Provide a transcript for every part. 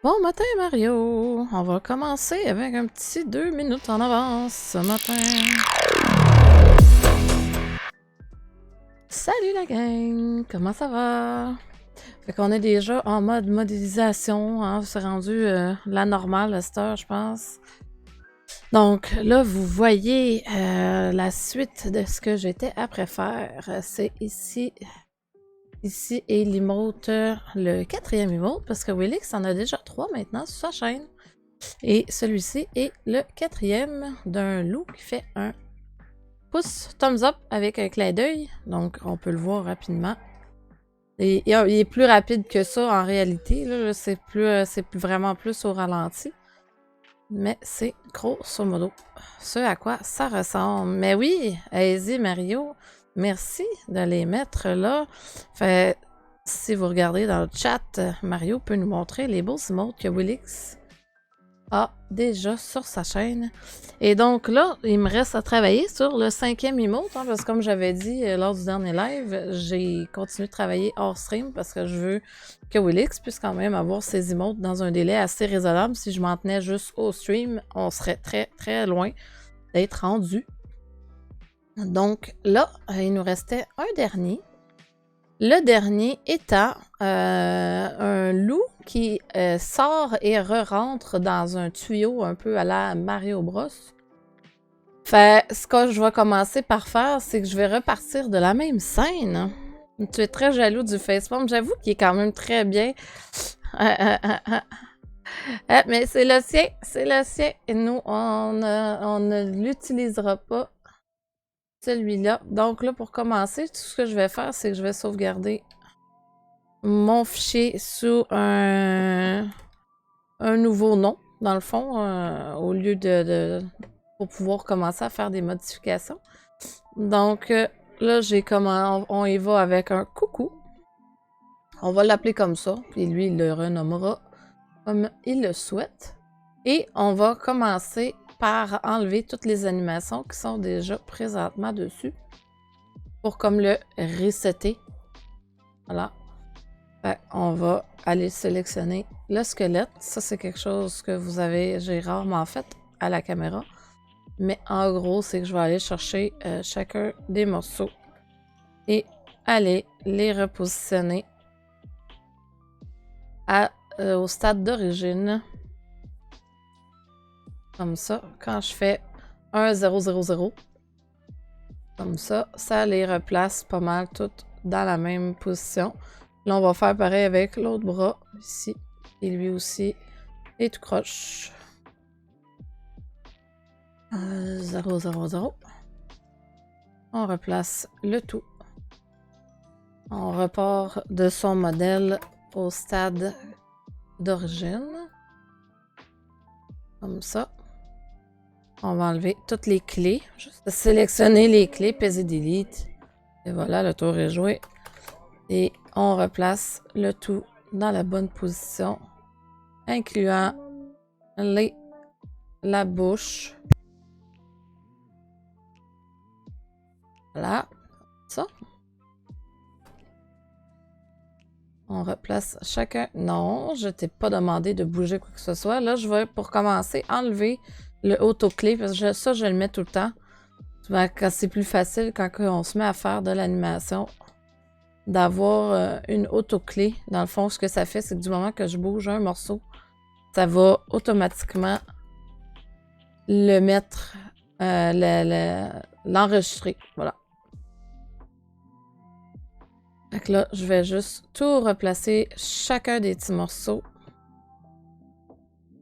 Bon matin Mario, on va commencer avec un petit 2 minutes en avance ce matin. Salut la gang, comment ça va? Fait qu'on est déjà en mode modélisation, hein, c'est rendu la normale à cette heure je pense. Donc là vous voyez la suite de ce que j'étais après faire, c'est ici est l'emote, le 4e emote, parce que Willix en a déjà 3 maintenant sur sa chaîne. Et celui-ci est le 4e d'un loup qui fait un pouce thumbs up avec un clin d'œil. Donc, on peut le voir rapidement. Et il est plus rapide que ça en réalité. C'est vraiment plus au ralenti. Mais c'est grosso modo ce à quoi ça ressemble. Mais oui, allez-y Mario, merci de les mettre là. Fait, si vous regardez dans le chat, Mario peut nous montrer les beaux emotes que Willix a déjà sur sa chaîne. Et donc là, il me reste à travailler sur le 5e emote, hein, parce que comme j'avais dit lors du dernier live, j'ai continué de travailler hors stream parce que je veux que Willix puisse quand même avoir ses emotes dans un délai assez raisonnable. Si je m'en tenais juste au stream, on serait très très loin d'être rendu. Donc là, il nous restait un dernier. Le dernier étant un loup qui sort et re-rentre dans un tuyau un peu à la Mario Bros. Fait, ce que je vais commencer par faire, c'est que je vais repartir de la même scène. Tu es très jaloux du facepalm. J'avoue qu'il est quand même très bien. Mais c'est le sien, c'est le sien. Et nous, on ne l'utilisera pas, celui-là. Donc là, pour commencer, tout ce que je vais faire, c'est que je vais sauvegarder mon fichier sous un nouveau nom, dans le fond, au lieu pour pouvoir commencer à faire des modifications. Donc là, on y va avec un coucou. On va l'appeler comme ça, puis lui, il le renommera comme il le souhaite. Et on va commencer par enlever toutes les animations qui sont déjà présentement dessus pour comme le resetter. Voilà. Fait, on va aller sélectionner le squelette. Ça, c'est quelque chose que j'ai rarement fait à la caméra. Mais en gros, c'est que je vais aller chercher chacun des morceaux et aller les repositionner au stade d'origine. Comme ça, quand je fais 1, 0, 0, 0, comme ça, ça les replace pas mal toutes dans la même position. Là, on va faire pareil avec l'autre bras ici. Et lui aussi est tout croche. 0, 0, 0. On replace le tout. On repart de son modèle au stade d'origine. Comme ça. On va enlever toutes les clés. Juste sélectionner les clés, peser delete. Et voilà, le tour est joué. Et on replace le tout dans la bonne position, incluant la bouche. Voilà, ça. On replace chacun. Non, je t'ai pas demandé de bouger quoi que ce soit. Là, je vais, pour commencer, enlever le autoclé, parce que ça, je le mets tout le temps. C'est plus facile quand on se met à faire de l'animation, d'avoir une autoclé. Dans le fond, ce que ça fait, c'est que du moment que je bouge un morceau, ça va automatiquement le mettre, l'enregistrer. Voilà. Donc là, je vais juste tout replacer, chacun des petits morceaux.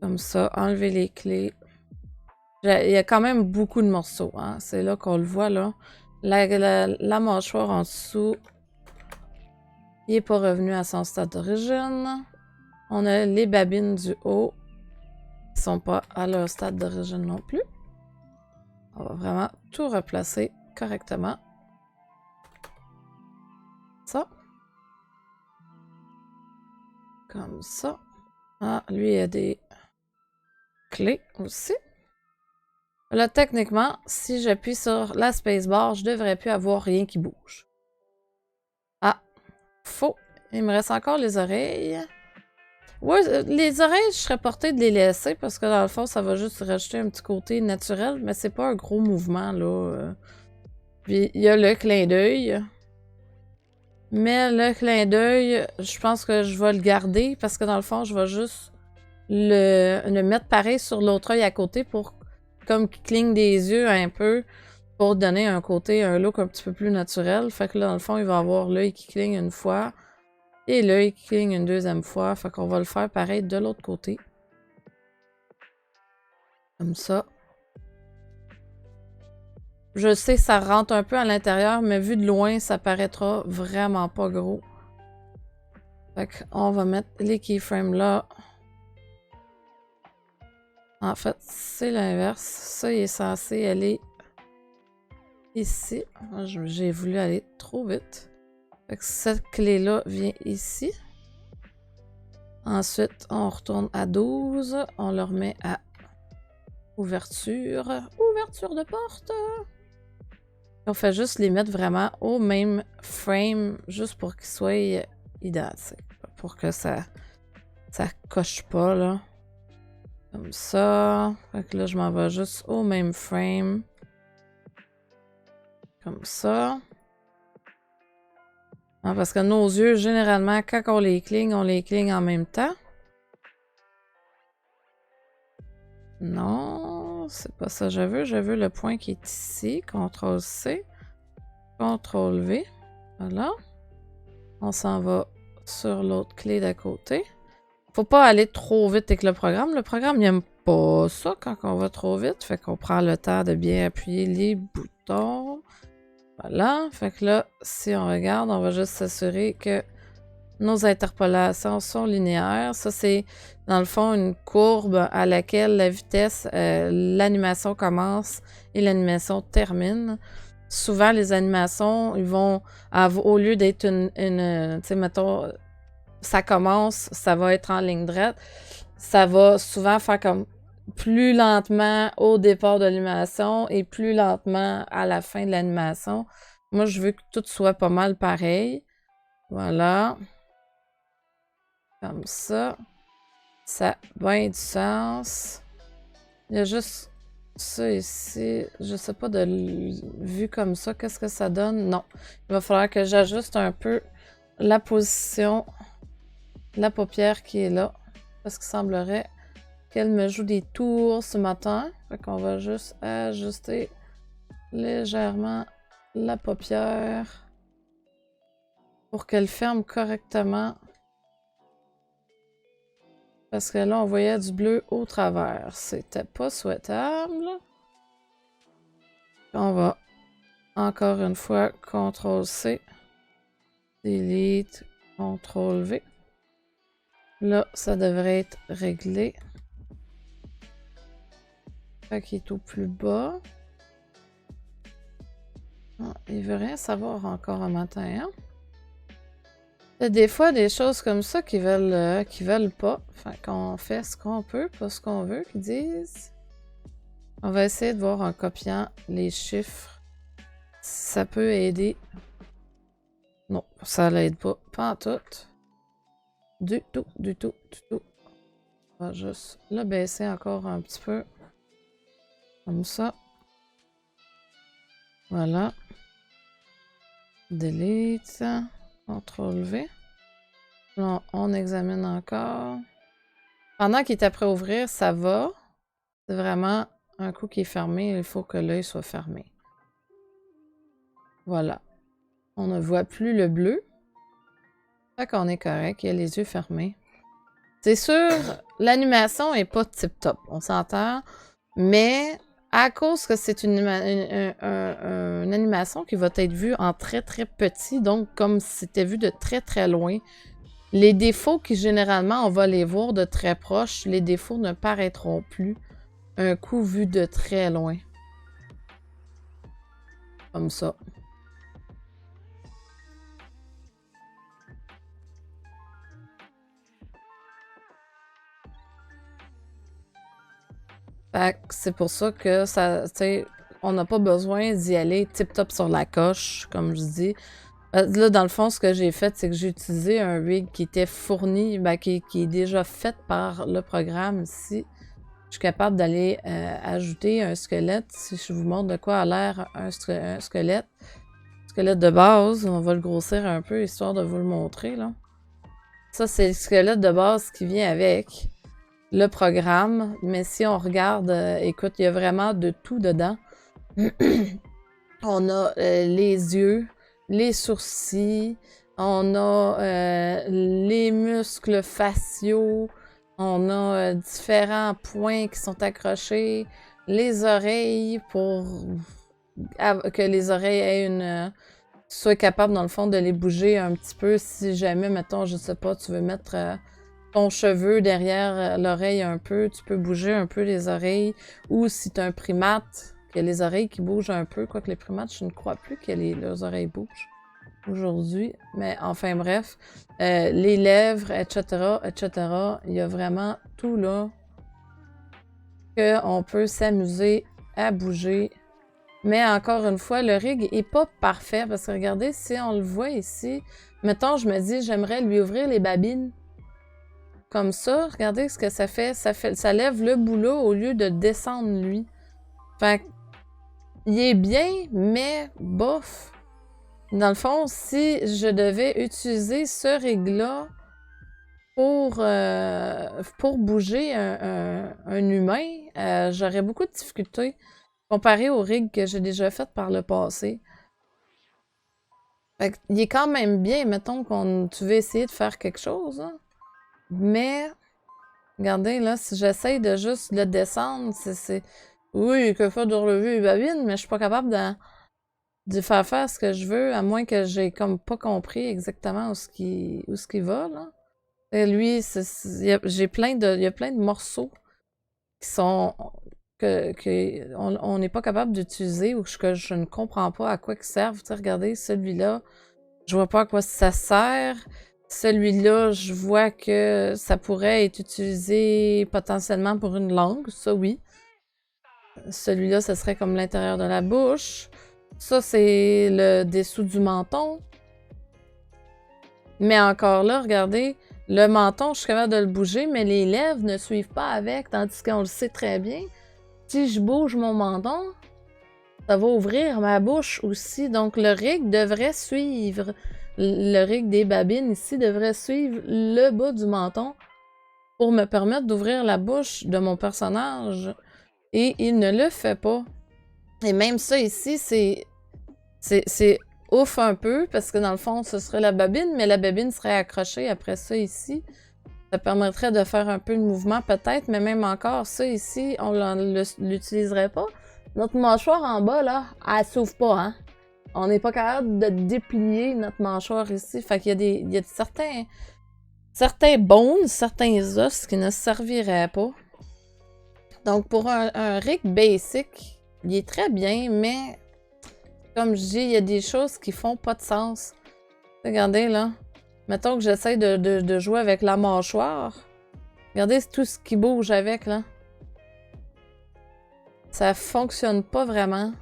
Comme ça, enlever les clés. Il y a quand même beaucoup de morceaux, hein. C'est là qu'on le voit, là. La mâchoire en dessous, il n'est pas revenu à son stade d'origine. On a les babines du haut, qui ne sont pas à leur stade d'origine non plus. On va vraiment tout replacer correctement. Ça. Comme ça. Ah, lui, il y a des clés aussi. Là, techniquement, si j'appuie sur la spacebar, je devrais plus avoir rien qui bouge. Ah, faux. Il me reste encore les oreilles. Ouais, les oreilles, je serais portée de les laisser parce que dans le fond, ça va juste rajouter un petit côté naturel, mais c'est pas un gros mouvement, là. Puis il y a le clin d'œil. Mais le clin d'œil, je pense que je vais le garder parce que dans le fond, je vais juste le mettre pareil sur l'autre œil à côté pour comme qu'il cligne des yeux un peu pour donner un côté, un look un petit peu plus naturel. Fait que là, dans le fond, il va avoir l'œil qui cligne une fois et l'œil qui cligne une deuxième fois. Fait qu'on va le faire pareil de l'autre côté. Comme ça. Je sais, ça rentre un peu à l'intérieur, mais vu de loin, ça paraîtra vraiment pas gros. Fait qu'on va mettre les keyframes là. En fait, c'est l'inverse. Ça, il est censé aller ici. J'ai voulu aller trop vite. Fait que cette clé-là vient ici. Ensuite, on retourne à 12. On le remet à ouverture. Ouverture de porte. On fait juste les mettre vraiment au même frame, juste pour qu'ils soient identiques. Pour que ça coche pas, là. Comme ça. Fait que là, je m'en vais juste au même frame. Comme ça. Ah, parce que nos yeux, généralement, quand on les cligne en même temps. Non, c'est pas ça que je veux. Je veux le point qui est ici. CTRL-C. CTRL-V. Voilà. On s'en va sur l'autre clé d'à côté. Faut pas aller trop vite avec le programme. Le programme n'aime pas ça quand on va trop vite. Fait qu'on prend le temps de bien appuyer les boutons. Voilà. Fait que là, si on regarde, on va juste s'assurer que nos interpolations sont linéaires. Ça, c'est dans le fond une courbe à laquelle la vitesse, l'animation commence et l'animation termine. Souvent, les animations, ils vont, au lieu d'être une tu sais, mettons, ça commence, ça va être en ligne droite. Ça va souvent faire comme plus lentement au départ de l'animation et plus lentement à la fin de l'animation. Moi, je veux que tout soit pas mal pareil. Voilà. Comme ça. Ça a bien du sens. Il y a juste ça ici. Je sais pas vu comme ça, qu'est-ce que ça donne? Non. Il va falloir que j'ajuste un peu la position de la paupière qui est là. Parce qu'il semblerait qu'elle me joue des tours ce matin. Fait qu'on va juste ajuster légèrement la paupière pour qu'elle ferme correctement. Parce que là, on voyait du bleu au travers. C'était pas souhaitable. On va encore une fois CTRL-C. Delete, CTRL-V. Là, ça devrait être réglé. Fait qu'il est au plus bas. Ah, il veut rien savoir encore un matin, hein? Il y a des fois des choses comme ça qui veulent pas. Fait qu'on fait ce qu'on peut, pas ce qu'on veut qu'ils disent. On va essayer de voir en copiant les chiffres si ça peut aider. Non, ça l'aide pas. Pas en tout. Du tout, du tout, du tout. On va juste le baisser encore un petit peu. Comme ça. Voilà. Delete. CTRL-V. Là, on examine encore. Pendant qu'il est après ouvrir, ça va. C'est vraiment un coup qui est fermé. Il faut que l'œil soit fermé. Voilà. On ne voit plus le bleu. Fait qu'on est correct. Il y a les yeux fermés. C'est sûr, l'animation est pas tip-top. On s'entend. Mais à cause que c'est une animation qui va être vue en très très petit, donc comme si c'était vu de très très loin, les défauts qui généralement on va les voir de très proche, les défauts ne paraîtront plus un coup vu de très loin. Comme ça. Fait que c'est pour ça que ça, tu sais, on n'a pas besoin d'y aller tip-top sur la coche, comme je dis. Là, dans le fond, ce que j'ai fait, c'est que j'ai utilisé un rig qui était fourni, ben, qui est déjà fait par le programme ici. Je suis capable d'aller ajouter un squelette. Si je vous montre de quoi a l'air un squelette. Squelette de base, on va le grossir un peu, histoire de vous le montrer, là. Ça, c'est le squelette de base qui vient avec le programme. Mais si on regarde, écoute, il y a vraiment de tout dedans. On a les yeux, les sourcils, on a les muscles faciaux, on a différents points qui sont accrochés, les oreilles pour que les oreilles aient une... soient capables, dans le fond, de les bouger un petit peu si jamais, mettons, je sais pas, tu veux mettre ton cheveu derrière l'oreille un peu, tu peux bouger un peu les oreilles. Ou si tu as un primate, que les oreilles qui bougent un peu, quoique les primates, je ne crois plus que leurs oreilles bougent aujourd'hui. Mais enfin bref, les lèvres, etc., etc. Il y a vraiment tout là qu'on peut s'amuser à bouger. Mais encore une fois, le rig est pas parfait parce que regardez, si on le voit ici, mettons, je me dis, j'aimerais lui ouvrir les babines. Comme ça, regardez ce que ça fait. Ça lève le bout-là au lieu de descendre lui. Fait il est bien, mais bof. Dans le fond, si je devais utiliser ce rig-là pour bouger un humain, j'aurais beaucoup de difficultés comparé au rig que j'ai déjà fait par le passé. Fait il est quand même bien, mettons qu'on tu veux essayer de faire quelque chose, hein. Mais regardez là, si j'essaye de juste le descendre, c'est... Oui, que faire de relever les babines, mais je suis pas capable de faire ce que je veux, à moins que j'ai comme pas compris exactement où ce qui va, là. Et lui, il y a plein de morceaux qui sont on n'est pas capable d'utiliser ou que je ne comprends pas à quoi ils servent. Tu sais, regardez, celui-là, je vois pas à quoi ça sert. Celui-là, je vois que ça pourrait être utilisé potentiellement pour une langue, ça oui. Celui-là, ce serait comme l'intérieur de la bouche. Ça, c'est le dessous du menton. Mais encore là, regardez, le menton, je suis capable de le bouger, mais les lèvres ne suivent pas avec, tandis qu'on le sait très bien. Si je bouge mon menton, ça va ouvrir ma bouche aussi. Donc, le rig devrait suivre. Le rig des babines ici devrait suivre le bas du menton pour me permettre d'ouvrir la bouche de mon personnage. Et il ne le fait pas. Et même ça ici, c'est ouf un peu, parce que dans le fond, ce serait la babine, mais la babine serait accrochée après ça ici. Ça permettrait de faire un peu de mouvement peut-être, mais même encore, ça ici, on l'utiliserait pas. Notre mâchoire en bas, là, elle s'ouvre pas, hein. On n'est pas capable de déplier notre mâchoire ici. Fait qu'il y a certains bones, certains os qui ne serviraient pas. Donc, pour un rig basic, il est très bien, mais comme je dis, il y a des choses qui font pas de sens. Regardez, là. Mettons que j'essaie de jouer avec la mâchoire. Regardez tout ce qui bouge avec, là. Ça fonctionne pas vraiment.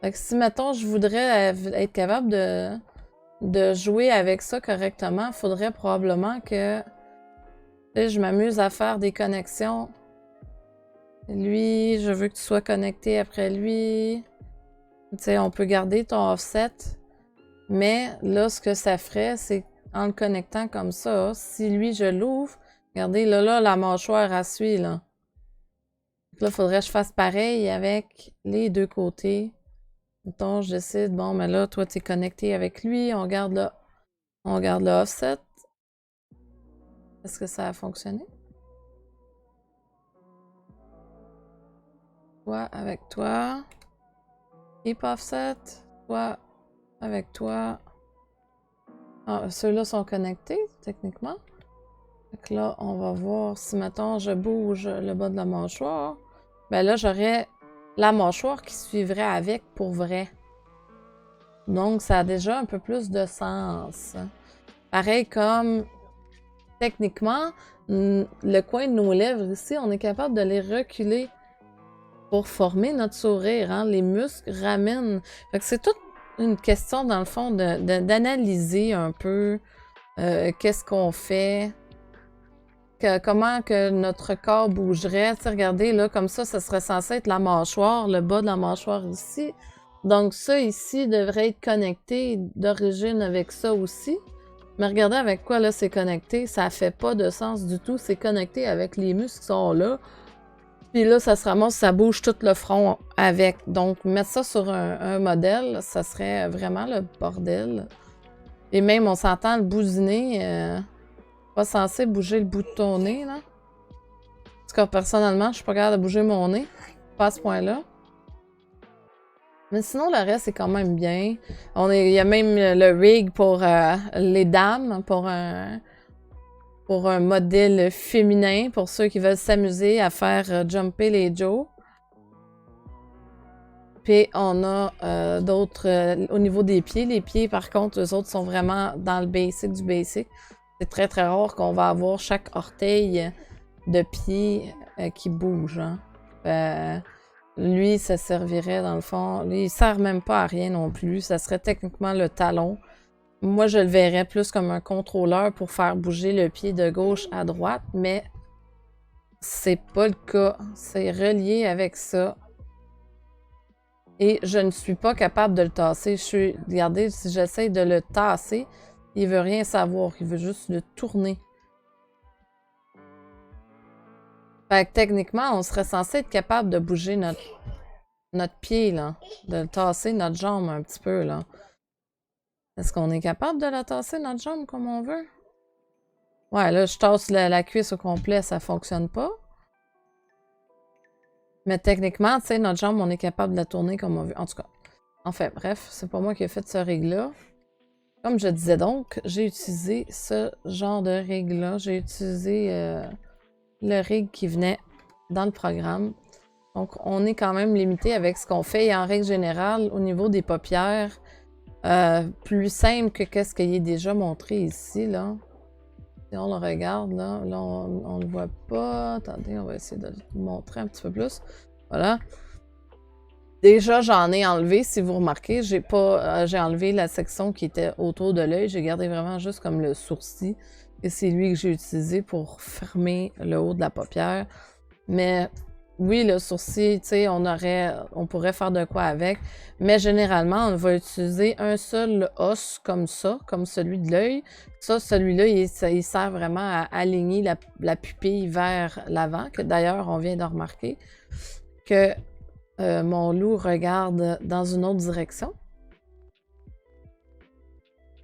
Fait que si, mettons, je voudrais être capable de jouer avec ça correctement, il faudrait probablement que je m'amuse à faire des connexions. Lui, je veux que tu sois connecté après lui. Tu sais, on peut garder ton offset. Mais là, ce que ça ferait, c'est en le connectant comme ça, si lui, je l'ouvre, regardez, là, la mâchoire, elle suit, là. Donc là, il faudrait que je fasse pareil avec les deux côtés. Mettons, je décide, bon, mais là, toi, tu es connecté avec lui, on garde le offset. Est-ce que ça a fonctionné? Toi, avec toi. Keep offset. Toi, avec toi. Ah, ceux-là sont connectés, techniquement. Donc là, on va voir si, mettons, je bouge le bas de la mâchoire. Ben là, j'aurais la mâchoire qui suivrait avec pour vrai. Donc, ça a déjà un peu plus de sens. Pareil comme, techniquement, le coin de nos lèvres ici, on est capable de les reculer pour former notre sourire. Hein? Les muscles ramènent. Fait que c'est tout une question, dans le fond, d'analyser un peu qu'est-ce qu'on fait, comment que notre corps bougerait. Tu sais, regardez, là, comme ça serait censé être la mâchoire, le bas de la mâchoire ici. Donc ça ici devrait être connecté d'origine avec ça aussi. Mais regardez avec quoi là c'est connecté, ça fait pas de sens du tout. C'est connecté avec les muscles qui sont là. Puis là, ça se ramasse, ça bouge tout le front avec. Donc, mettre ça sur un modèle, ça serait vraiment le bordel. Et même, on s'entend, le bout du nez, pas censé bouger le bout de ton nez, là. En tout cas, personnellement, je suis pas capable de bouger mon nez. Pas à ce point-là. Mais sinon, le reste est quand même bien. Il y a même le rig pour les dames, pour un modèle féminin, pour ceux qui veulent s'amuser à faire jumper les Joe. Puis on a d'autres au niveau des pieds. Les pieds, par contre, eux autres sont vraiment dans le basic du basic. C'est très très rare qu'on va avoir chaque orteil de pied qui bouge. Hein. Lui, ça servirait dans le fond. Lui, il sert même pas à rien non plus. Ça serait techniquement le talon. Moi, je le verrais plus comme un contrôleur pour faire bouger le pied de gauche à droite, mais c'est pas le cas. C'est relié avec ça. Et je ne suis pas capable de le tasser. Regardez, si j'essaie de le tasser, il veut rien savoir. Il veut juste le tourner. Fait que techniquement, on serait censé être capable de bouger notre pied, là. De tasser notre jambe un petit peu, là. Est-ce qu'on est capable de la tasser, notre jambe, comme on veut? Ouais, là, je tasse la cuisse au complet, ça fonctionne pas. Mais techniquement, tu sais, notre jambe, on est capable de la tourner comme on veut. En tout cas, enfin, bref, c'est pas moi qui ai fait ce rig-là. Comme je disais donc, j'ai utilisé ce genre de rig-là. J'ai utilisé le rig qui venait dans le programme. Donc, on est quand même limité avec ce qu'on fait. Et en règle générale, au niveau des paupières, plus simple que qu'est-ce qu'il est déjà montré ici, là. Si on le regarde, là on le voit pas. Attendez, on va essayer de le montrer un petit peu plus. Voilà. Déjà, j'en ai enlevé, si vous remarquez. J'ai enlevé la section qui était autour de l'œil. J'ai gardé vraiment juste comme le sourcil. Et c'est lui que j'ai utilisé pour fermer le haut de la paupière. Mais oui, le sourcil, tu sais, on pourrait faire de quoi avec. Mais généralement, on va utiliser un seul os comme ça, comme celui de l'œil. Ça, celui-là, il sert vraiment à aligner la pupille vers l'avant. Que d'ailleurs, on vient de remarquer que mon loup regarde dans une autre direction.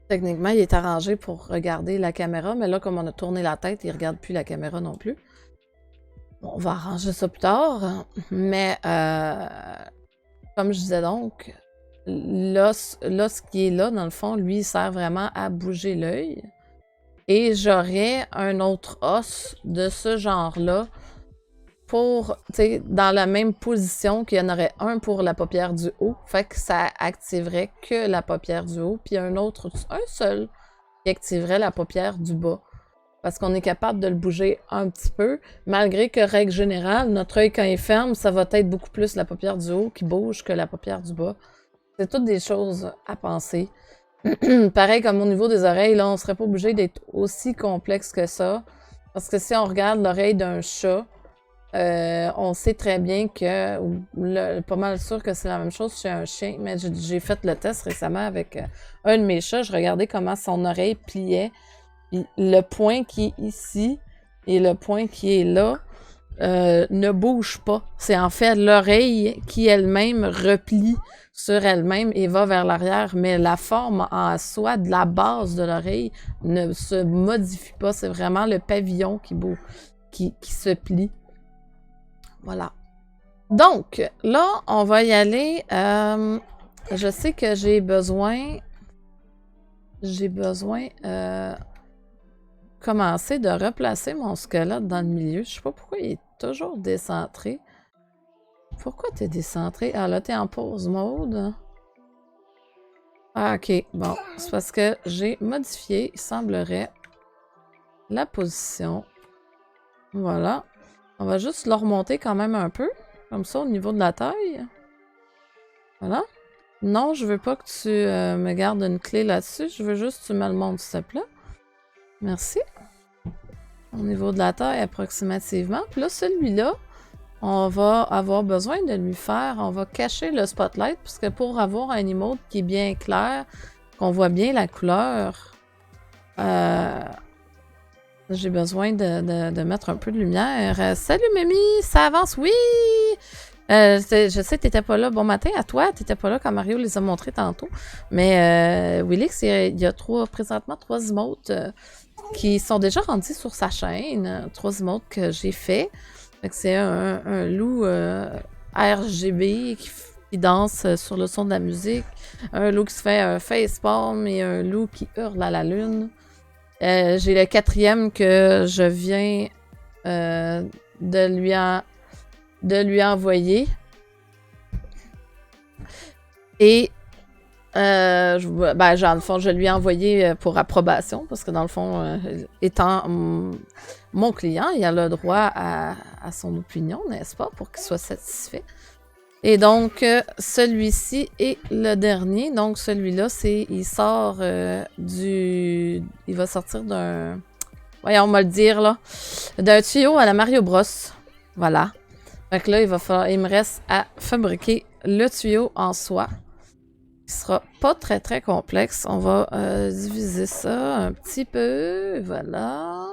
Techniquement, il est arrangé pour regarder la caméra, mais là, comme on a tourné la tête, il ne regarde plus la caméra non plus. Bon, on va arranger ça plus tard, mais comme je disais donc, l'os qui est là, dans le fond, lui, il sert vraiment à bouger l'œil. Et j'aurais un autre os de ce genre-là pour, tu sais, dans la même position qu'il y en aurait un pour la paupière du haut. Fait que ça activerait que la paupière du haut, puis un seul, qui activerait la paupière du bas. Parce qu'on est capable de le bouger un petit peu, malgré que, règle générale, notre œil, quand il ferme, ça va être beaucoup plus la paupière du haut qui bouge que la paupière du bas. C'est toutes des choses à penser. Pareil comme au niveau des oreilles, là, on serait pas obligé d'être aussi complexe que ça. Parce que si on regarde l'oreille d'un chat, on sait très bien que, pas mal sûr que c'est la même chose chez un chien, mais j'ai fait le test récemment avec un de mes chats, je regardais comment son oreille pliait. Puis le point qui est ici et le point qui est là ne bouge pas. C'est en fait l'oreille qui elle-même replie sur elle-même et va vers l'arrière, mais la forme en soi de la base de l'oreille ne se modifie pas. C'est vraiment le pavillon qui se plie. Voilà. Donc, là, on va y aller. Je sais que j'ai besoin commencer de replacer mon squelette dans le milieu. Je sais pas pourquoi il est toujours décentré. Pourquoi t'es décentré? Ah là, t'es en pause mode. Ah, ok. Bon, c'est parce que j'ai modifié, il semblerait, la position. Voilà. On va juste le remonter quand même un peu. Comme ça, au niveau de la taille. Voilà. Non, je veux pas que tu me gardes une clé là-dessus. Je veux juste que tu me le montres, s'il te plaît. Merci. Au niveau de la taille, approximativement. Puis là, celui-là, on va avoir besoin de lui faire... On va cacher le spotlight, parce que pour avoir un emote qui est bien clair, qu'on voit bien la couleur, j'ai besoin de mettre un peu de lumière. Salut, Mimi! Ça avance? Oui! Je sais que t'étais pas là. Bon matin à toi. T'étais pas là quand Mario les a montrés tantôt. Mais Willix, il y a présentement 3 emotes qui sont déjà rendus sur sa chaîne. 3 emotes que j'ai fait. C'est un loup RGB qui danse sur le son de la musique. Un loup qui se fait un facepalm et un loup qui hurle à la lune. J'ai le 4e que je viens de lui envoyer. Et dans le fond, je lui ai envoyé pour approbation, parce que dans le fond, étant mon client, il a le droit à son opinion, n'est-ce pas, pour qu'il soit satisfait. Et donc, celui-ci est le dernier. Donc, celui-là, il sort il va sortir d'un... Voyons, on va le dire, là. D'un tuyau à la Mario Bros. Voilà. Fait que là, il me reste à fabriquer le tuyau en soi. Il sera pas très, très complexe. On va diviser ça un petit peu. Voilà.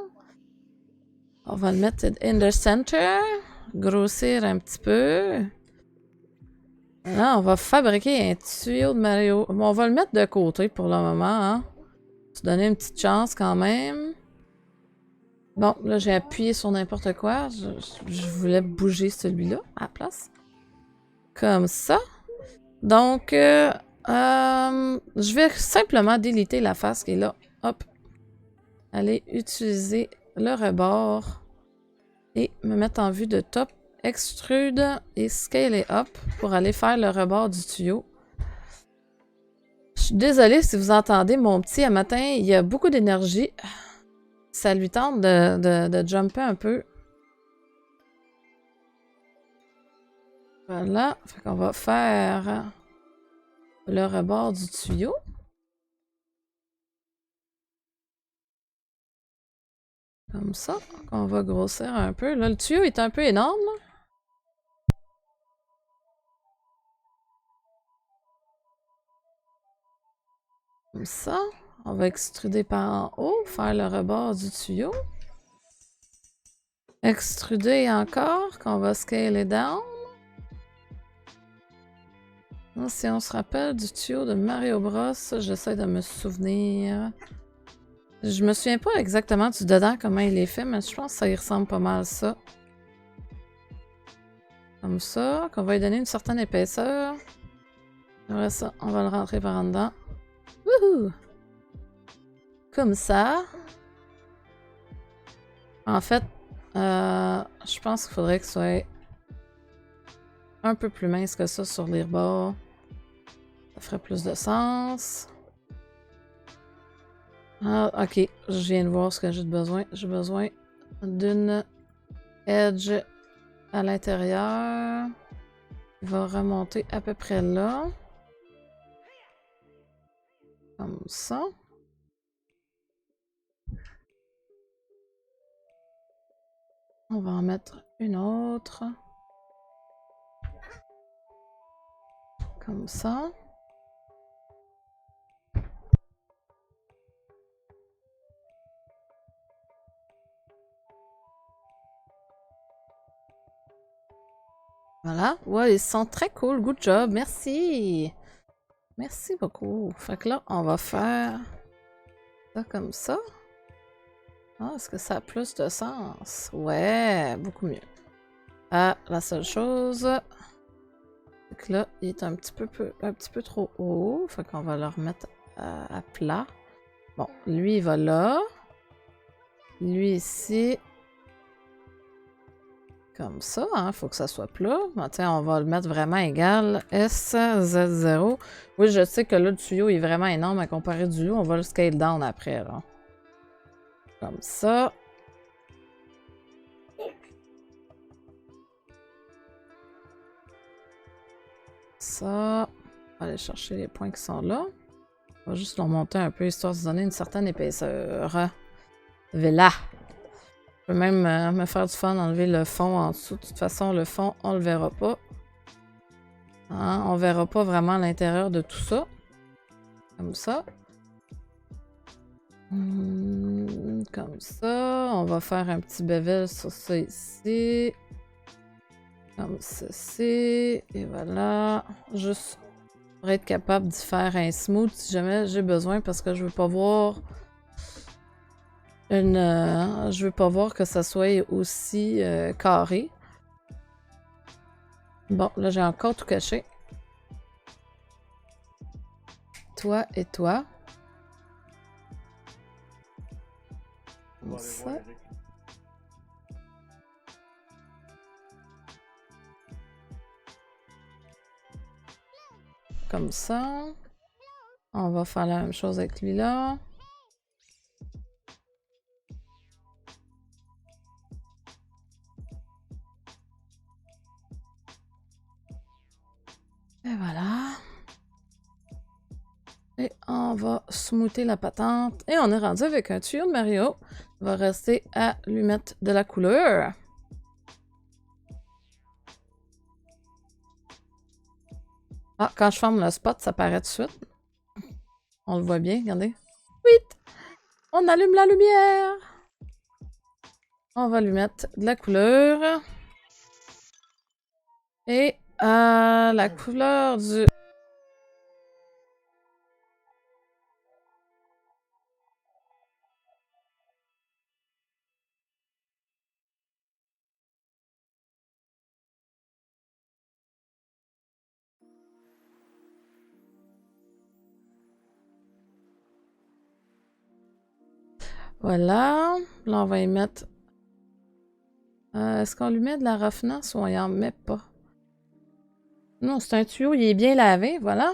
On va le mettre in the center. Grossir un petit peu. Là, on va fabriquer un tuyau de Mario. Bon, on va le mettre de côté pour le moment. Hein? Se donner une petite chance quand même. Bon, là, j'ai appuyé sur n'importe quoi. Je voulais bouger celui-là à la place. Comme ça. Donc, je vais simplement déliter la face qui est là. Hop. Aller utiliser le rebord. Et me mettre en vue de top. Extrude et scaler up pour aller faire le rebord du tuyau. Je suis désolée si vous entendez mon petit à matin, il y a beaucoup d'énergie. Ça lui tente de jumper un peu. Voilà, fait qu'on va faire le rebord du tuyau. Comme ça, on va grossir un peu. Là, le tuyau est un peu énorme. Là. Comme ça. On va extruder par en haut, faire le rebord du tuyau. Extruder encore, qu'on va scaler down. Si on se rappelle du tuyau de Mario Bros, j'essaie de me souvenir. Je me souviens pas exactement du dedans, comment il est fait, mais je pense que ça y ressemble pas mal ça. Comme ça, qu'on va lui donner une certaine épaisseur. Après ça, on va le rentrer par en dedans. Wouhou! Comme ça. En fait, je pense qu'il faudrait que ce soit un peu plus mince que ça sur les rebords. Ça ferait plus de sens. Ah, ok. Je viens de voir ce que j'ai besoin. J'ai besoin d'une edge à l'intérieur. Il va remonter à peu près là. Comme ça. On va en mettre une autre. Comme ça. Voilà. Ouais, ils sont très cool. Good job. Merci. Merci beaucoup. Fait que là, on va faire ça comme ça. Ah, est-ce que ça a plus de sens? Ouais, beaucoup mieux. Ah, la seule chose, c'est que là, il est un petit peu trop haut. Fait qu'on va le remettre à plat. Bon, lui, il va là. Lui, ici. Comme ça, hein, faut que ça soit plat. Bon, tiens, on va le mettre vraiment égal. SZ0. Oui, je sais que là, le tuyau est vraiment énorme à comparer du loup. On va le scale down après, là. Comme ça. Ça. On va aller chercher les points qui sont là. On va juste leur monter un peu, histoire de se donner une certaine épaisseur. Voilà. Je peux même me faire du fun, enlever le fond en dessous. De toute façon, le fond, on le verra pas. Hein? On verra pas vraiment l'intérieur de tout ça. Comme ça. Comme ça. On va faire un petit bevel sur ça ici. Comme ceci. Et voilà. Juste pour être capable d'y faire un smooth si jamais j'ai besoin parce que je veux pas voir je veux pas voir que ça soit aussi carré. Bon, là j'ai encore tout caché. Toi et toi. Comme ça. Comme ça. On va faire la même chose avec lui là. Et voilà. Et on va smoother la patente. Et on est rendu avec un tuyau de Mario. On va rester à lui mettre de la couleur. Ah, quand je ferme le spot, ça paraît tout de suite. On le voit bien, regardez. Oui! On allume la lumière! On va lui mettre de la couleur. Et la couleur du... Voilà. Là, on va y mettre... est-ce qu'on lui met de la raffinance ou on y en met pas? Non, c'est un tuyau, il est bien lavé, voilà.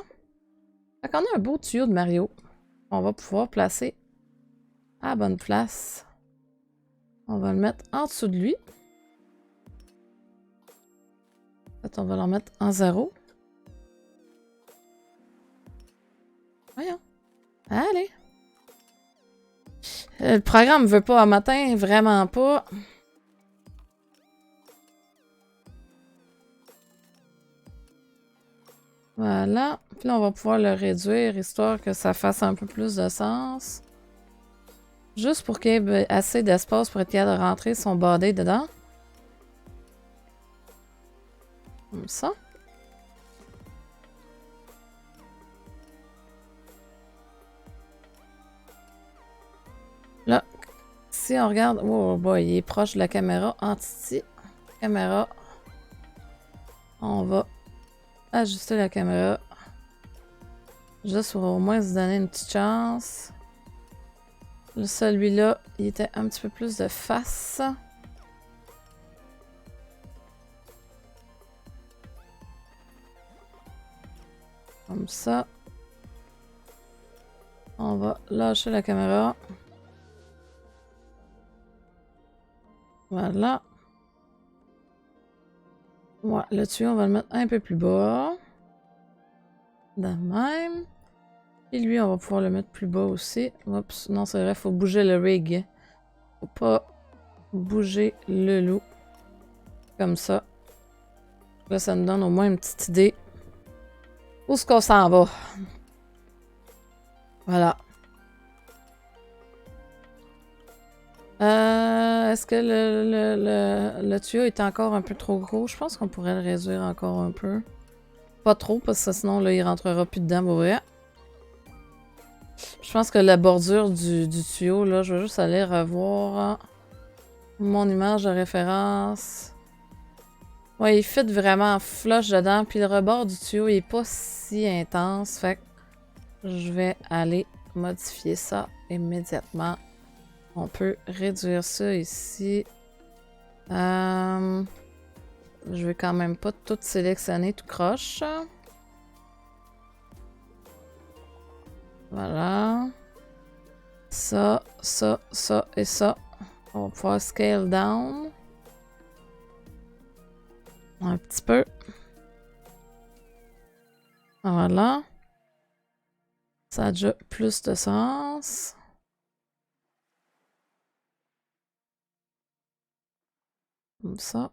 Fait qu'on a un beau tuyau de Mario. On va pouvoir placer à la bonne place. On va le mettre en dessous de lui. En fait, on va le mettre en 0. Voyons. Allez. Le programme ne veut pas un matin, vraiment pas. Voilà. Puis là, on va pouvoir le réduire, histoire que ça fasse un peu plus de sens. Juste pour qu'il y ait assez d'espace pour être capable de rentrer son body dedans. Comme ça. Là, si on regarde... Oh boy, il est proche de la caméra. Entity. Caméra. On va ajuster la caméra. Juste pour au moins se donner une petite chance. Celui-là, il était un petit peu plus de face. Comme ça. On va lâcher la caméra. Voilà. Ouais, le tuyau, on va le mettre un peu plus bas. De même. Et lui, on va pouvoir le mettre plus bas aussi. Oups, non, c'est vrai, faut bouger le rig. Faut pas bouger le loup. Comme ça. Là, ça nous donne au moins une petite idée. Où est-ce qu'on s'en va? Voilà. Est-ce que le tuyau est encore un peu trop gros? Je pense qu'on pourrait le réduire encore un peu. Pas trop, parce que sinon, là, il rentrera plus dedans, pour vrai. Je pense que la bordure du tuyau, là, je vais juste aller revoir mon image de référence. Ouais, il fit vraiment flush dedans. Puis le rebord du tuyau, il est pas si intense. Fait que je vais aller modifier ça immédiatement. On peut réduire ça ici. Je vais quand même pas tout sélectionner tout croche. Voilà. Ça, ça, ça et ça. On va pouvoir scale down. Un petit peu. Voilà. Ça a déjà plus de sens. Comme ça.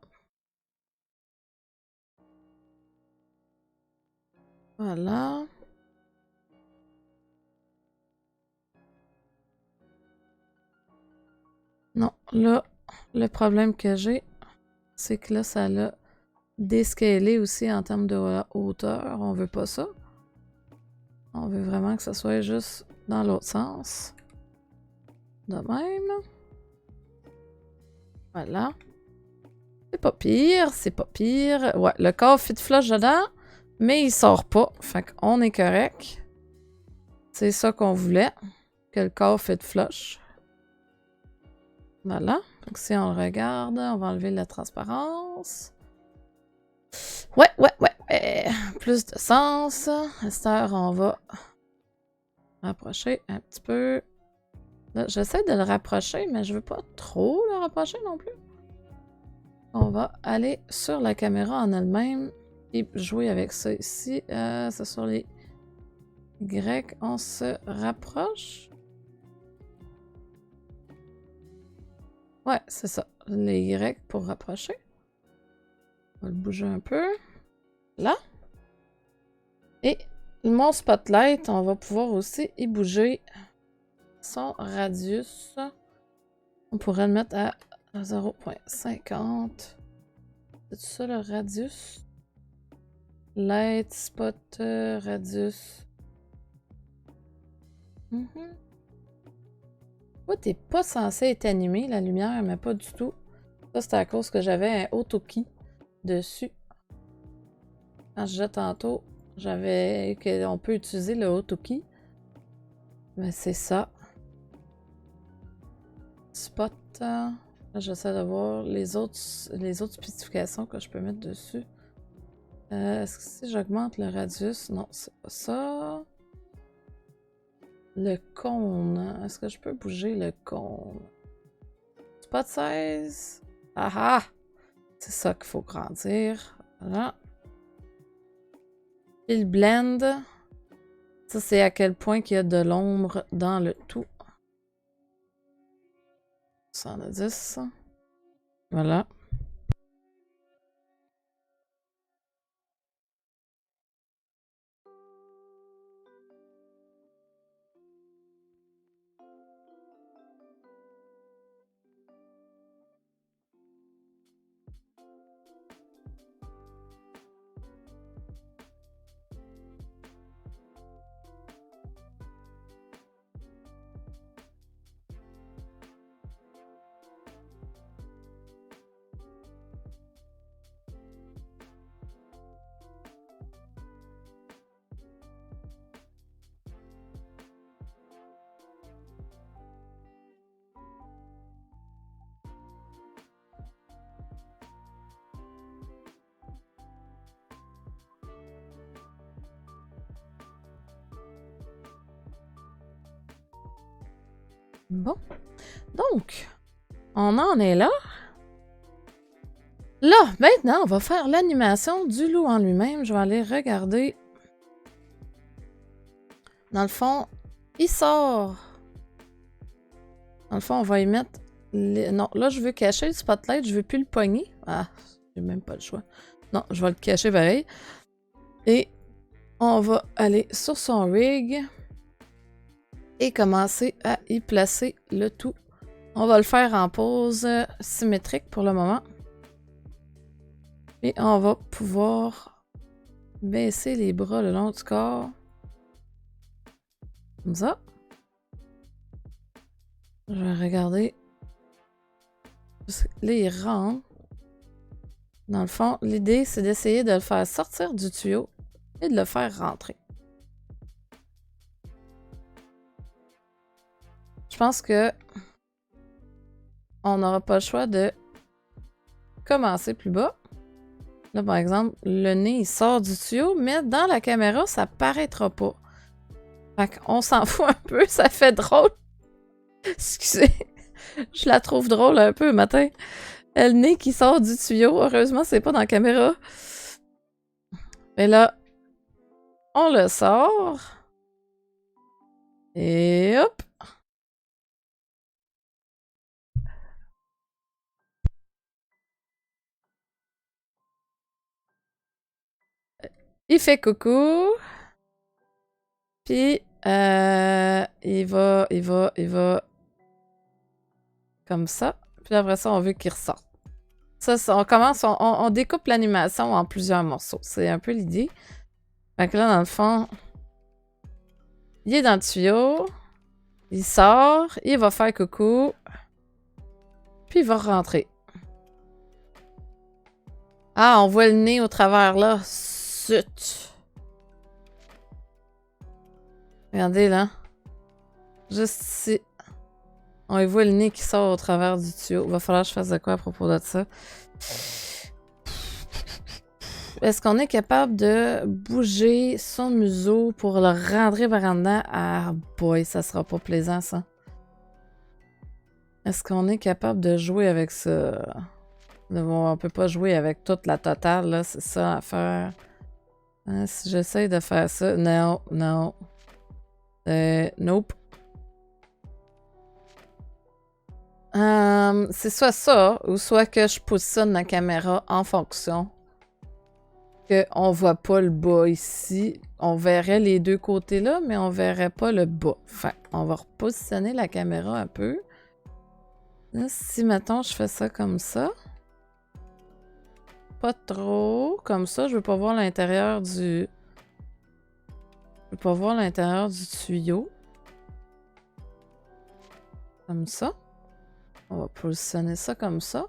Voilà. Non, là, le problème que j'ai, c'est que là, ça l'a descalé aussi en termes de hauteur. On veut pas ça. On veut vraiment que ça soit juste dans l'autre sens. De même. Voilà. C'est pas pire, c'est pas pire. Ouais, le corps fit flush dedans, mais il sort pas. Fait qu'on est correct. C'est ça qu'on voulait. Que le corps fit flush. Voilà. Donc si on le regarde, on va enlever la transparence. Ouais. Plus de sens. À cette heure, on va rapprocher un petit peu. J'essaie de le rapprocher, mais je veux pas trop le rapprocher non plus. On va aller sur la caméra en elle-même et jouer avec ça ici. C'est sur les Y. On se rapproche. Ouais, c'est ça. Les Y pour rapprocher. On va le bouger un peu. Là. Et mon spotlight, on va pouvoir aussi y bouger son radius. On pourrait le mettre à 0.50. C'est ça le radius? Light, spot, radius. Toi, t'es pas censé être animé, la lumière, mais pas du tout. Ça, c'était à cause que j'avais un auto-key dessus. Quand je disais tantôt, qu'on peut utiliser le auto-key. Mais c'est ça. Spot. Là, j'essaie de voir les autres spécifications que je peux mettre dessus. Est-ce que si j'augmente le radius? Non, c'est pas ça. Le cône. Est-ce que je peux bouger le cône? Spot size. Ah ah! C'est ça qu'il faut grandir. Voilà. Et le blend. Ça, c'est à quel point qu'il y a de l'ombre dans le tout. 110. Voilà. Bon. Donc, on en est là. Là, maintenant, on va faire l'animation du loup en lui-même. Je vais aller regarder. Dans le fond, il sort. Dans le fond, on va y mettre... Non, là, je veux cacher le spotlight. Je veux plus le pogner. Ah, j'ai même pas le choix. Non, je vais le cacher pareil. Et on va aller sur son rig. Et commencer à y placer le tout. On va le faire en pose symétrique pour le moment. Et on va pouvoir baisser les bras le long du corps. Comme ça. Je vais regarder. Là, il rentre. Dans le fond, l'idée, c'est d'essayer de le faire sortir du tuyau et de le faire rentrer. Je pense que on n'aura pas le choix de commencer plus bas. Là, par exemple, le nez, il sort du tuyau, mais dans la caméra, ça paraîtra pas. Fait qu'on s'en fout un peu, ça fait drôle. Excusez, je la trouve drôle un peu matin. Le nez qui sort du tuyau, heureusement, c'est pas dans la caméra. Mais là, On le sort. Et hop. Il fait coucou. Puis, il va comme ça. Puis après ça, on veut qu'il ressorte. Ça, on commence, on découpe l'animation en plusieurs morceaux. C'est un peu l'idée. Fait que là, dans le fond, il est dans le tuyau. Il sort. Il va faire coucou. Puis il va rentrer. Ah, on voit le nez au travers là. Zut! Regardez là. Juste ici. On y voit le nez qui sort au travers du tuyau. Va falloir que je fasse de quoi à propos de ça. Est-ce qu'on est capable de bouger son museau pour le rentrer par en dedans? Ah boy, ça sera pas plaisant ça. Est-ce qu'on est capable de jouer avec ça? On peut pas jouer avec toute la totale, là. C'est ça à faire. Hein, si j'essaye de faire ça... Non, non. Nope. C'est soit ça, ou soit que je positionne la caméra en fonction. On voit pas le bas ici. On verrait les deux côtés là, mais on verrait pas le bas. Fait on va repositionner la caméra un peu. Là, si, mettons, je fais ça comme ça. Pas trop. Comme ça, je veux pas voir l'intérieur du... Je veux pas voir l'intérieur du tuyau. Comme ça. On va positionner ça comme ça.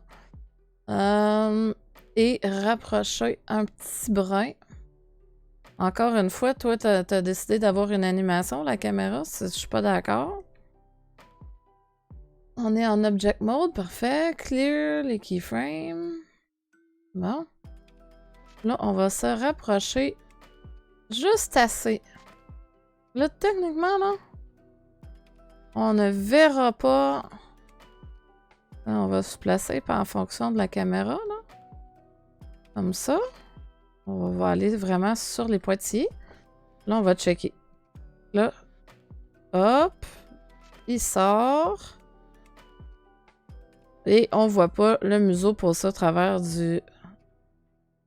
Et rapprocher un petit brin. Encore une fois, toi, t'as décidé d'avoir une animation, la caméra. Je suis pas d'accord. On est en object mode, parfait. Clear les keyframes. Bon. Là, on va se rapprocher juste assez. Là, techniquement, là, on ne verra pas. Là, on va se placer en fonction de la caméra, là. Comme ça. On va aller vraiment sur les pointillés. Là, on va checker. Là. Hop. Il sort. Et on voit pas le museau pour ça au travers du...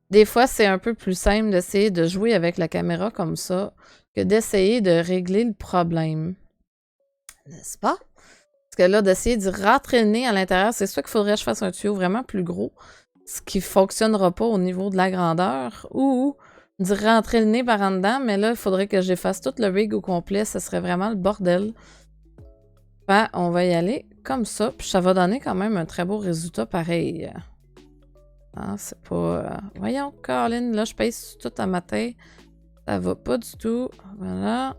Des fois, c'est un peu plus simple d'essayer de jouer avec la caméra comme ça que d'essayer de régler le problème. N'est-ce pas? Parce que là, d'essayer de rentrer le nez à l'intérieur, c'est sûr qu'il faudrait que je fasse un tuyau vraiment plus gros, ce qui fonctionnera pas au niveau de la grandeur, ou de rentrer le nez par en dedans, mais là, il faudrait que j'efface tout le rig au complet, ce serait vraiment le bordel. Ben, on va y aller comme ça, puis ça va donner quand même un très beau résultat pareil. Hein, c'est pas... Voyons, Colin, là, je pèse tout à ma tête. Ça va pas du tout. Voilà.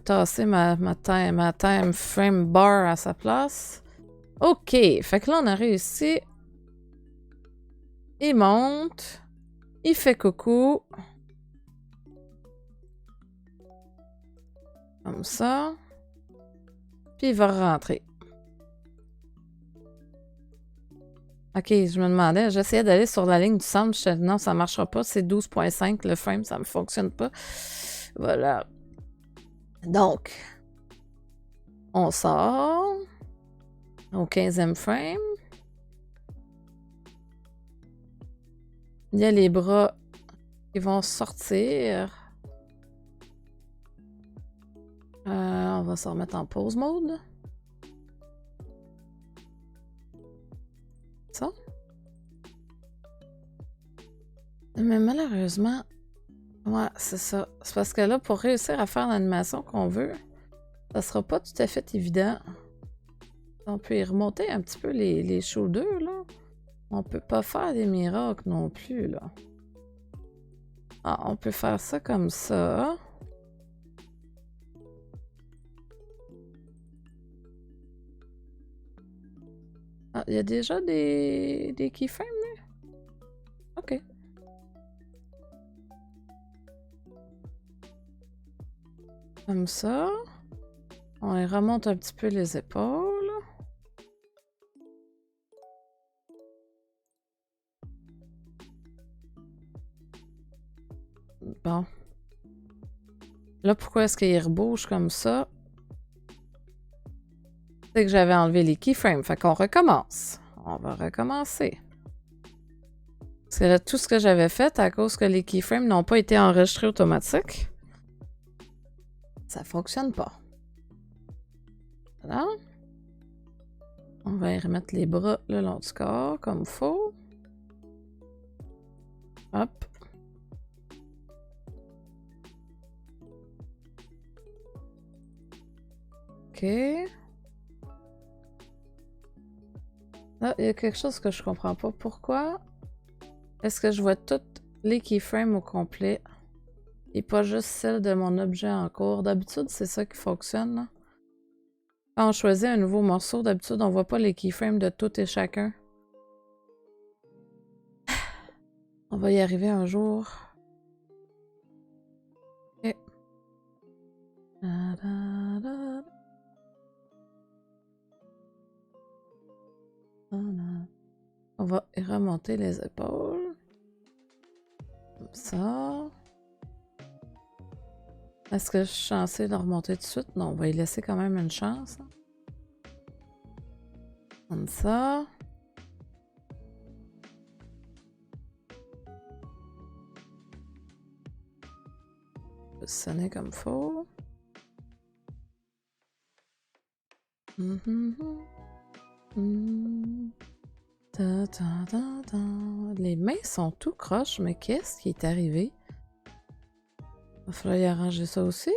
Tasser ma time frame bar à sa place. OK. Fait que là, on a réussi. Il monte. Il fait coucou. Comme ça. Puis il va rentrer. OK, je me demandais, j'essayais d'aller sur la ligne du centre, je disais, non, ça marchera pas, c'est 12.5 le frame, ça me fonctionne pas. Voilà. Donc, on sort au 15e frame. Il y a les bras qui vont sortir. On va se remettre en pause mode. Ça. Mais malheureusement, ouais, c'est ça. C'est parce que là, pour réussir à faire l'animation qu'on veut, ça sera pas tout à fait évident. On peut y remonter un petit peu les shoulders, là. On peut pas faire des miracles non plus, là. Ah, on peut faire ça comme ça. Ah, il y a déjà des keyframes, là? OK. Comme ça. On les remonte un petit peu les épaules. Bon. Là, pourquoi est-ce qu'il rebouge comme ça? C'est que j'avais enlevé les keyframes. Fait qu'on recommence. On va recommencer. Parce que là, tout ce que j'avais fait, à cause que les keyframes n'ont pas été enregistrés automatiques, ça fonctionne pas. Voilà. On va y remettre les bras le long du corps, comme il faut. Hop. OK. Là, il y a quelque chose que je comprends pas. Pourquoi est-ce que je vois toutes les keyframes au complet et pas juste celle de mon objet en cours? D'habitude, c'est ça qui fonctionne, là. Quand on choisit un nouveau morceau, d'habitude, on voit pas les keyframes de tout et chacun. On va y arriver un jour. Ok. On va remonter les épaules. Comme ça. Est-ce que je suis censée de remonter tout de suite? Non, on va y laisser quand même une chance. Comme ça. Positionner comme faut. Les mains sont tout croches, mais qu'est-ce qui est arrivé? Il va falloir y arranger ça aussi.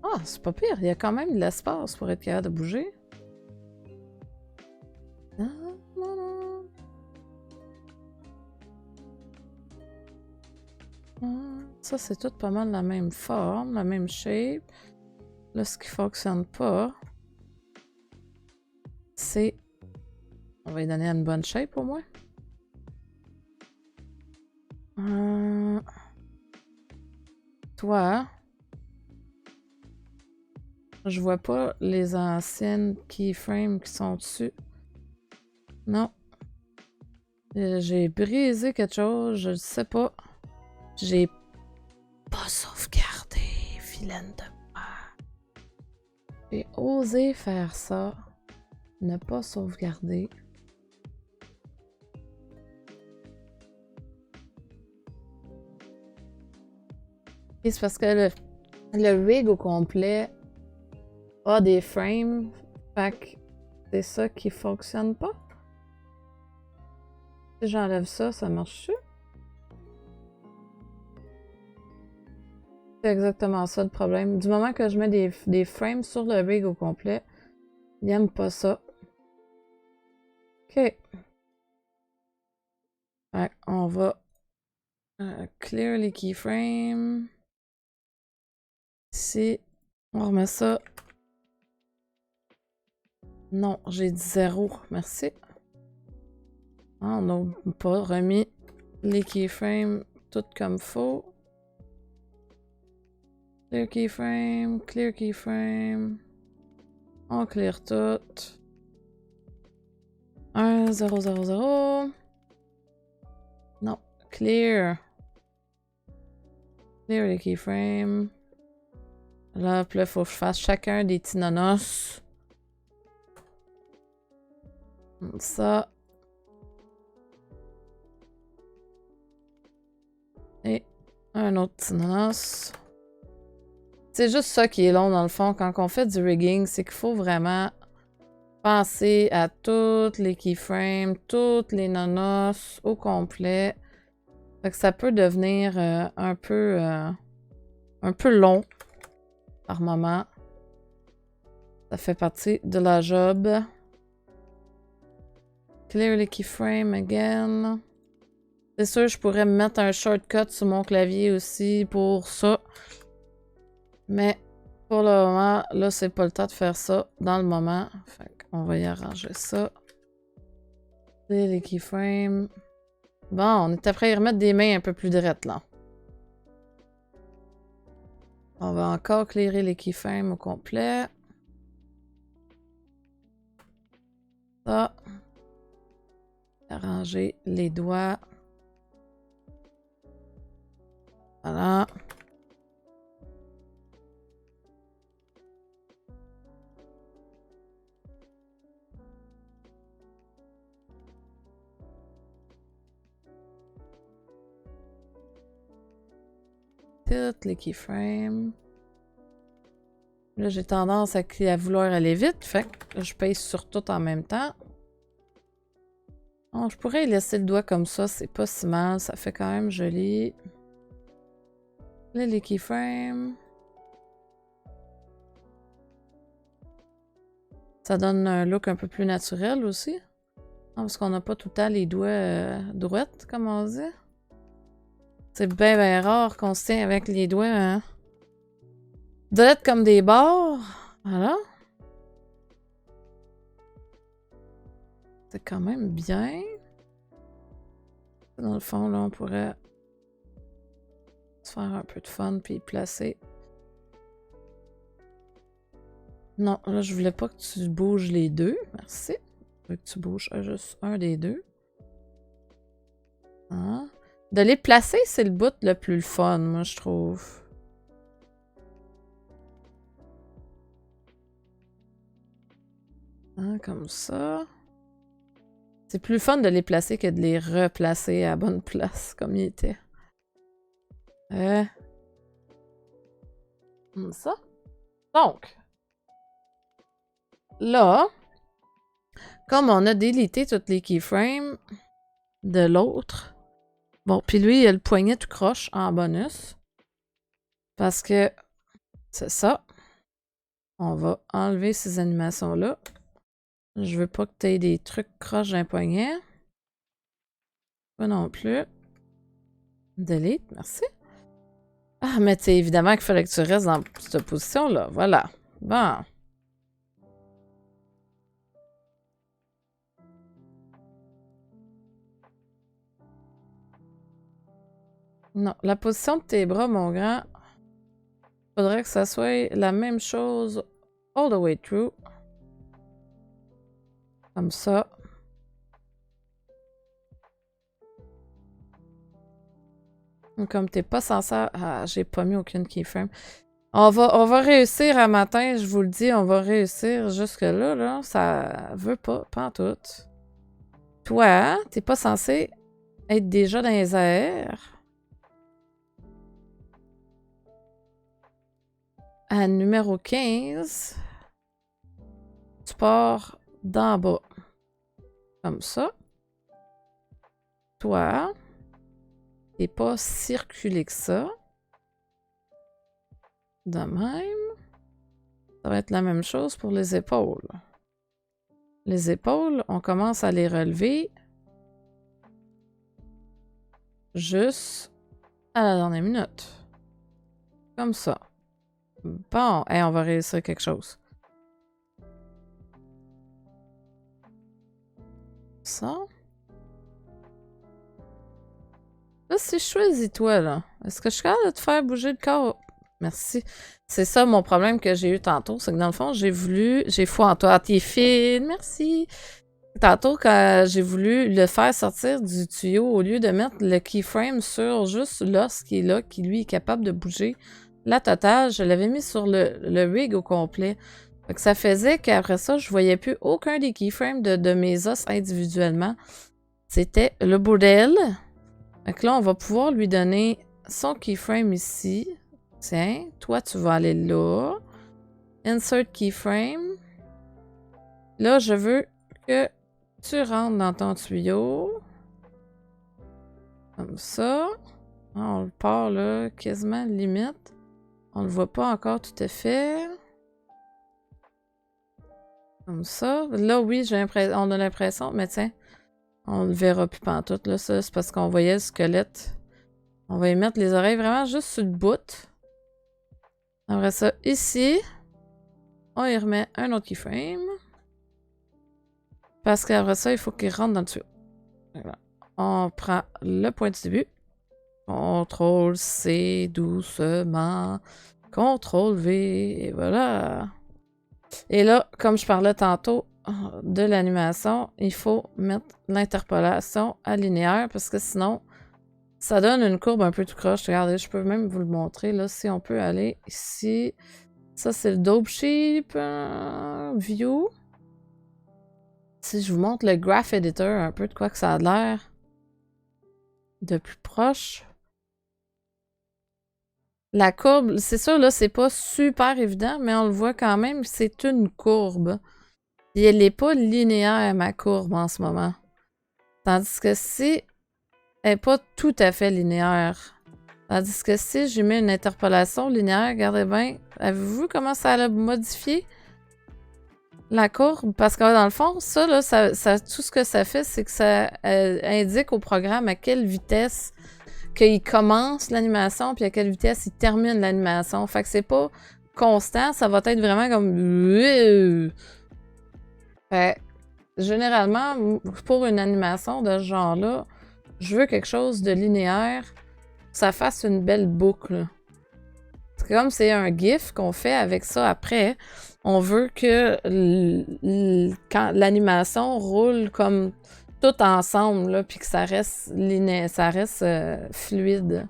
Ah, c'est pas pire. Il y a quand même de l'espace pour être capable de bouger. Ça, c'est tout pas mal la même forme, la même shape. Là, ce qui fonctionne pas, c'est... On va lui donner une bonne shape au moins. Toi, je vois pas les anciennes keyframes qui sont dessus. Non. J'ai brisé quelque chose, je sais pas. J'ai pas sauvegardé, vilaine de moi. J'ai osé faire ça. Ne pas sauvegarder. Et c'est parce que le rig au complet a des frames. Fait que c'est ça qui fonctionne pas. Si j'enlève ça, ça marche-tu? C'est exactement ça le problème. Du moment que je mets des frames sur le rig au complet, il n'aime pas ça. OK. Fait on va clear les keyframes. Ici, on remet ça. Non, j'ai dit 0. Merci. Ah, on n'a pas remis les keyframes tout comme faut. Clear keyframe, clear keyframe. On clear tout. 1, 0, 0, 0. Non, clear. Clear les keyframes. Là, puis là, il faut que je fasse chacun des petits nonos. Comme ça. Et un autre petit nonos. C'est juste ça qui est long dans le fond quand on fait du rigging, c'est qu'il faut vraiment penser à toutes les keyframes, toutes les nonos au complet. Fait que ça peut devenir un peu long par moment. Ça fait partie de la job. Clear les keyframes again. C'est sûr, je pourrais mettre un shortcut sur mon clavier aussi pour ça. Mais pour le moment, là, c'est pas le temps de faire ça dans le moment. Fait qu'on va y arranger ça. Les keyframes. Bon, on est après à y remettre des mains un peu plus drettes, là. On va encore clearer les keyframes au complet. Ça. Arranger les doigts. Voilà. Toutes les keyframes. Là, j'ai tendance à vouloir aller vite, fait que je pèse sur tout en même temps. Bon, je pourrais laisser le doigt comme ça, c'est pas si mal, ça fait quand même joli. Là, les keyframes. Ça donne un look un peu plus naturel aussi. Non, parce qu'on n'a pas tout le temps les doigts droites, comme on dit. C'est bien rare qu'on se tient avec les doigts, hein. Droites comme des barres. Voilà. C'est quand même bien. Dans le fond, là, on pourrait se faire un peu de fun puis placer. Non, là, je voulais pas que tu bouges les deux. Merci. Je veux que tu bouges juste un des deux. Hein? De les placer, c'est le bout le plus fun, moi, je trouve. Hein, comme ça. C'est plus fun de les placer que de les replacer à la bonne place, comme ils étaient. Comme ça. Donc, là, comme on a délité toutes les keyframes de l'autre, bon, puis lui, il a le poignet tout croche en bonus. Parce que c'est ça. On va enlever ces animations-là. Je veux pas que tu aies des trucs croches d'un poignet. Pas non plus. Delete, merci. Ah, mais c'est évidemment qu'il fallait que tu restes dans cette position-là. Voilà. Bon. Non, la position de tes bras, mon grand, faudrait que ça soit la même chose all the way through. Comme ça. Comme t'es pas censé... Ah, j'ai pas mis aucune keyframe. On va réussir à matin, je vous le dis, on va réussir jusque-là, là. Ça veut pas en tout. Toi, t'es pas censé être déjà dans les airs. À numéro 15, tu pars d'en bas. Comme ça. Toi, t'es pas circulé que ça. De même. Ça va être la même chose pour les épaules. Les épaules, on commence à les relever juste à la dernière minute. Comme ça. Bon, hey, on va réussir quelque chose. Ça. Là, si je choisis toi, là, est-ce que je suis capable de te faire bouger le corps? Merci. C'est ça mon problème que j'ai eu tantôt, c'est que dans le fond, j'ai foi en toi. T'es fine, merci. Tantôt, quand j'ai voulu le faire sortir du tuyau, au lieu de mettre le keyframe sur juste l'os qui est là, qui lui est capable de bouger, la totale, je l'avais mis sur le rig au complet. Fait que ça faisait qu'après ça, je voyais plus aucun des keyframes de mes os individuellement. C'était le bordel. Fait que là, on va pouvoir lui donner son keyframe ici. Tiens, toi, tu vas aller là. Insert keyframe. Là, je veux que tu rentres dans ton tuyau. Comme ça. On le part là, quasiment limite. On le voit pas encore tout à fait. Comme ça. Là, oui, on a l'impression, mais tiens, on le verra plus pantoute. Là, ça, c'est parce qu'on voyait le squelette. On va y mettre les oreilles vraiment juste sur le bout. Après ça, ici, on y remet un autre keyframe. Parce qu'après ça, il faut qu'il rentre dans le tuyau. Voilà. On prend le point du début. CTRL-C doucement. CTRL-V. Et voilà. Et là, comme je parlais tantôt, de l'animation, il faut mettre l'interpolation à linéaire parce que sinon, ça donne une courbe un peu tout croche. Regardez, je peux même vous le montrer. Là, si on peut aller ici. Ça, c'est le Dope Sheep View. Si je vous montre le Graph Editor, un peu de quoi que ça a l'air de plus proche. La courbe, c'est sûr, là, c'est pas super évident, mais on le voit quand même, c'est une courbe. Et elle n'est pas linéaire, ma courbe, en ce moment. Tandis que si elle n'est pas tout à fait linéaire. Tandis que si j'y mets une interpolation linéaire, regardez bien, avez-vous vu comment ça a modifié la courbe? Parce que dans le fond, ça, là, tout ce que ça fait, c'est que ça indique au programme à quelle vitesse qu'il commence l'animation, puis à quelle vitesse il termine l'animation. Fait que c'est pas constant, ça va être vraiment comme... Fait, généralement, pour une animation de ce genre-là, je veux quelque chose de linéaire, que ça fasse une belle boucle. C'est comme c'est un GIF qu'on fait avec ça après. On veut que quand l'animation roule comme tout ensemble, là, puis que ça reste linéaire, ça reste fluide.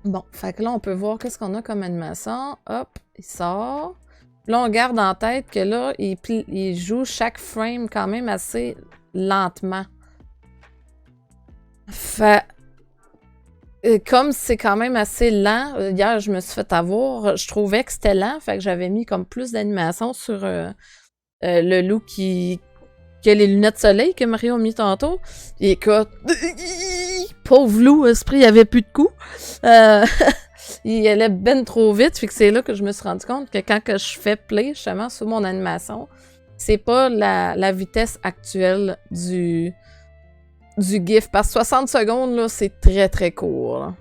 Bon, fait que là, on peut voir qu'est-ce qu'on a comme animation. Hop, il sort. Là, on garde en tête que là, il joue chaque frame quand même assez lentement. Fait... Comme c'est quand même assez lent, hier, je me suis fait avoir, je trouvais que c'était lent, fait que j'avais mis comme plus d'animation sur le loup qui a les lunettes de soleil que Mario a mis tantôt. Et écoute, pauvre loup, esprit, il avait plus de coups. Il allait ben trop vite, fait que c'est là que je me suis rendu compte que quand que je fais play, justement, sur mon animation, c'est pas la vitesse actuelle du GIF. Parce que 60 secondes, là, c'est très, très court. Là.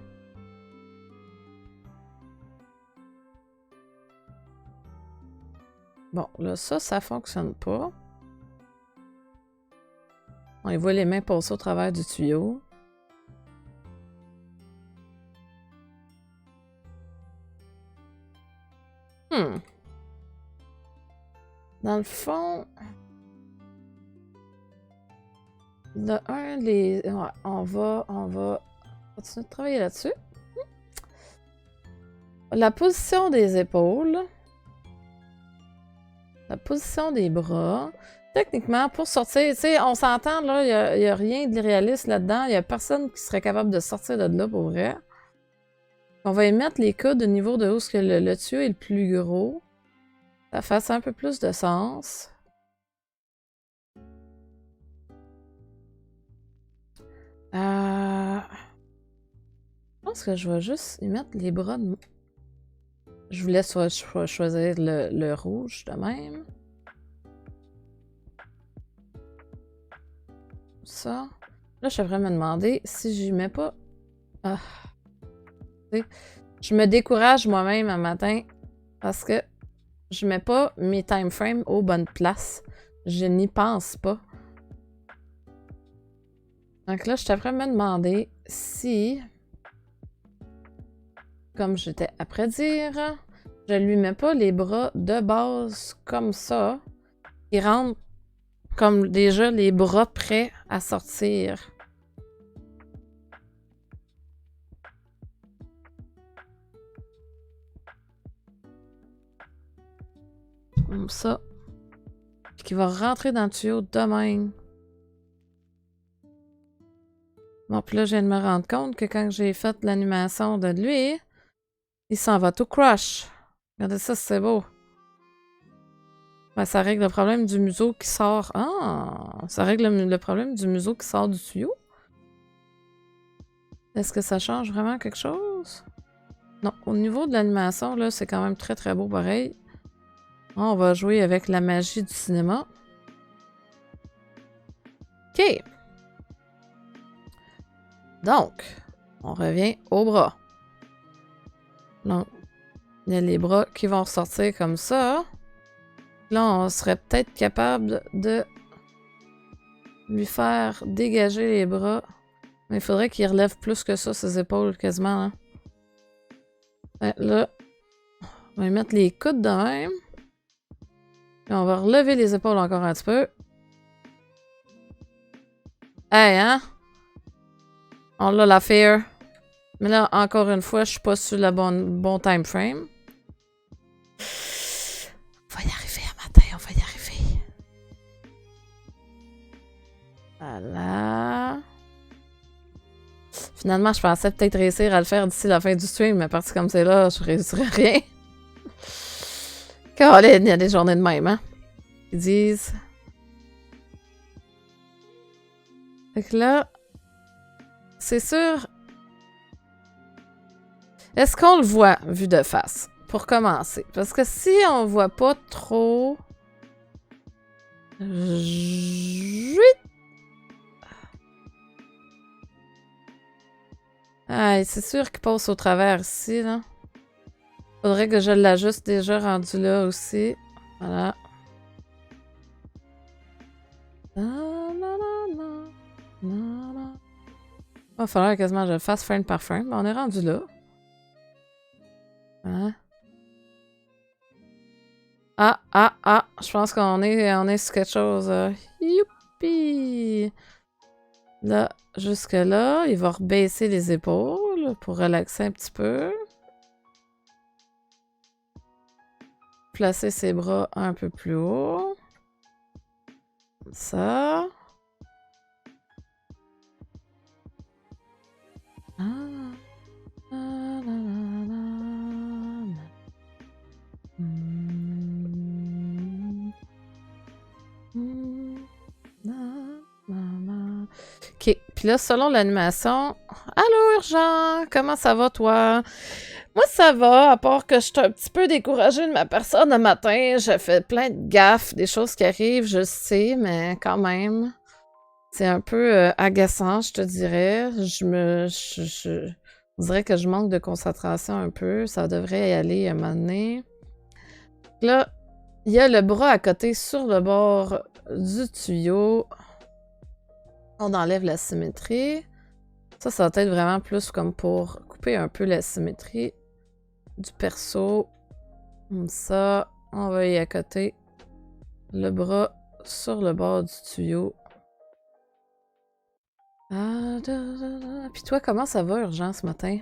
Bon, là, ça fonctionne pas. On voit les mains passer au travers du tuyau. Dans le fond... De un, ouais, on va continuer de travailler là-dessus. La position des épaules. La position des bras. Techniquement, pour sortir, tu sais, on s'entend, là, il n'y a rien d'irréaliste là-dedans. Il n'y a personne qui serait capable de sortir de là pour vrai. On va y mettre les coudes au niveau de où que le tuyau est le plus gros. Ça fasse un peu plus de sens. Je pense que je vais juste y mettre les bras de... Je vous laisse choisir le rouge de même. Ça. Là, je devrais me demander si j'y mets pas... Ah. Je me décourage moi-même un matin parce que je mets pas mes time frames aux bonnes places. Je n'y pense pas. Donc là, je devrais me demander si... Comme j'étais à prédire, je lui mets pas les bras de base comme ça. Il rentre comme déjà les bras prêts à sortir. Comme ça. Puis qui va rentrer dans le tuyau de même. Bon, puis là, je viens de me rendre compte que quand j'ai fait l'animation de lui, il s'en va tout crush. Regardez ça, c'est beau. Ben, ça règle le problème du museau qui sort. Ah! Ça règle le problème du museau qui sort du tuyau? Est-ce que ça change vraiment quelque chose? Non, au niveau de l'animation, là, c'est quand même très très beau pareil. On va jouer avec la magie du cinéma. OK! Donc, on revient aux bras. Donc, il y a les bras qui vont ressortir comme ça. Là, on serait peut-être capable de lui faire dégager les bras. Mais il faudrait qu'il relève plus que ça, ses épaules, quasiment. Hein. Ouais, là, on va lui mettre les coudes de même. Puis on va relever les épaules encore un petit peu. Hey, hein? On l'a l'affaire. Mais là, encore une fois, je suis pas sur le bon time frame. On va y arriver un matin, on va y arriver. Voilà. Finalement, je pensais peut-être réussir à le faire d'ici la fin du stream, mais parti comme c'est là, je réussirais rien. Caroline, il y a des journées de même, hein? Ils disent. Fait que là, c'est sûr. Est-ce qu'on le voit vu de face? Pour commencer. Parce que si on voit pas trop. Ah, c'est sûr qu'il passe au travers ici, là. Faudrait que je l'ajuste déjà rendu là aussi. Voilà. Va falloir quasiment que je le fasse frame par frame. Mais on est rendu là. Hein? Ah! Je pense qu'on est sur quelque chose. Youpi! Là, jusque là, il va rebaisser les épaules pour relaxer un petit peu. Placer ses bras un peu plus haut. Comme ça. Ok, puis là, selon l'animation... Allô, Urgent! Comment ça va, toi? Moi, ça va, à part que je suis un petit peu découragée de ma personne le matin. J'ai fait plein de gaffes, des choses qui arrivent, je sais, mais quand même... C'est un peu agaçant, je te dirais. Je dirais que je manque de concentration un peu. Ça devrait y aller à un moment donné. Là, il y a le bras à côté sur le bord du tuyau. On enlève la symétrie. Ça va être vraiment plus comme pour couper un peu la symétrie du perso. Comme ça, on va y accoter le bras sur le bord du tuyau. Puis toi, comment ça va, Urgent, ce matin?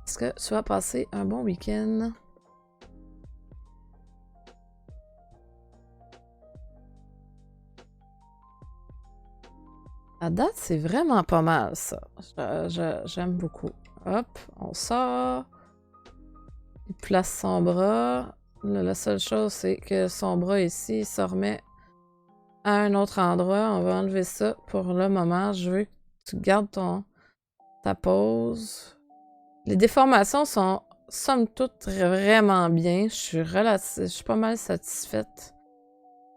Est-ce que tu as passé un bon week-end? À date, c'est vraiment pas mal, ça. J'aime beaucoup. Hop, on sort. Il place son bras. Là, la seule chose, c'est que son bras ici, il se remet à un autre endroit. On va enlever ça pour le moment. Je veux que tu gardes ta pose. Les déformations sont, somme toute, vraiment bien. Je suis pas mal satisfaite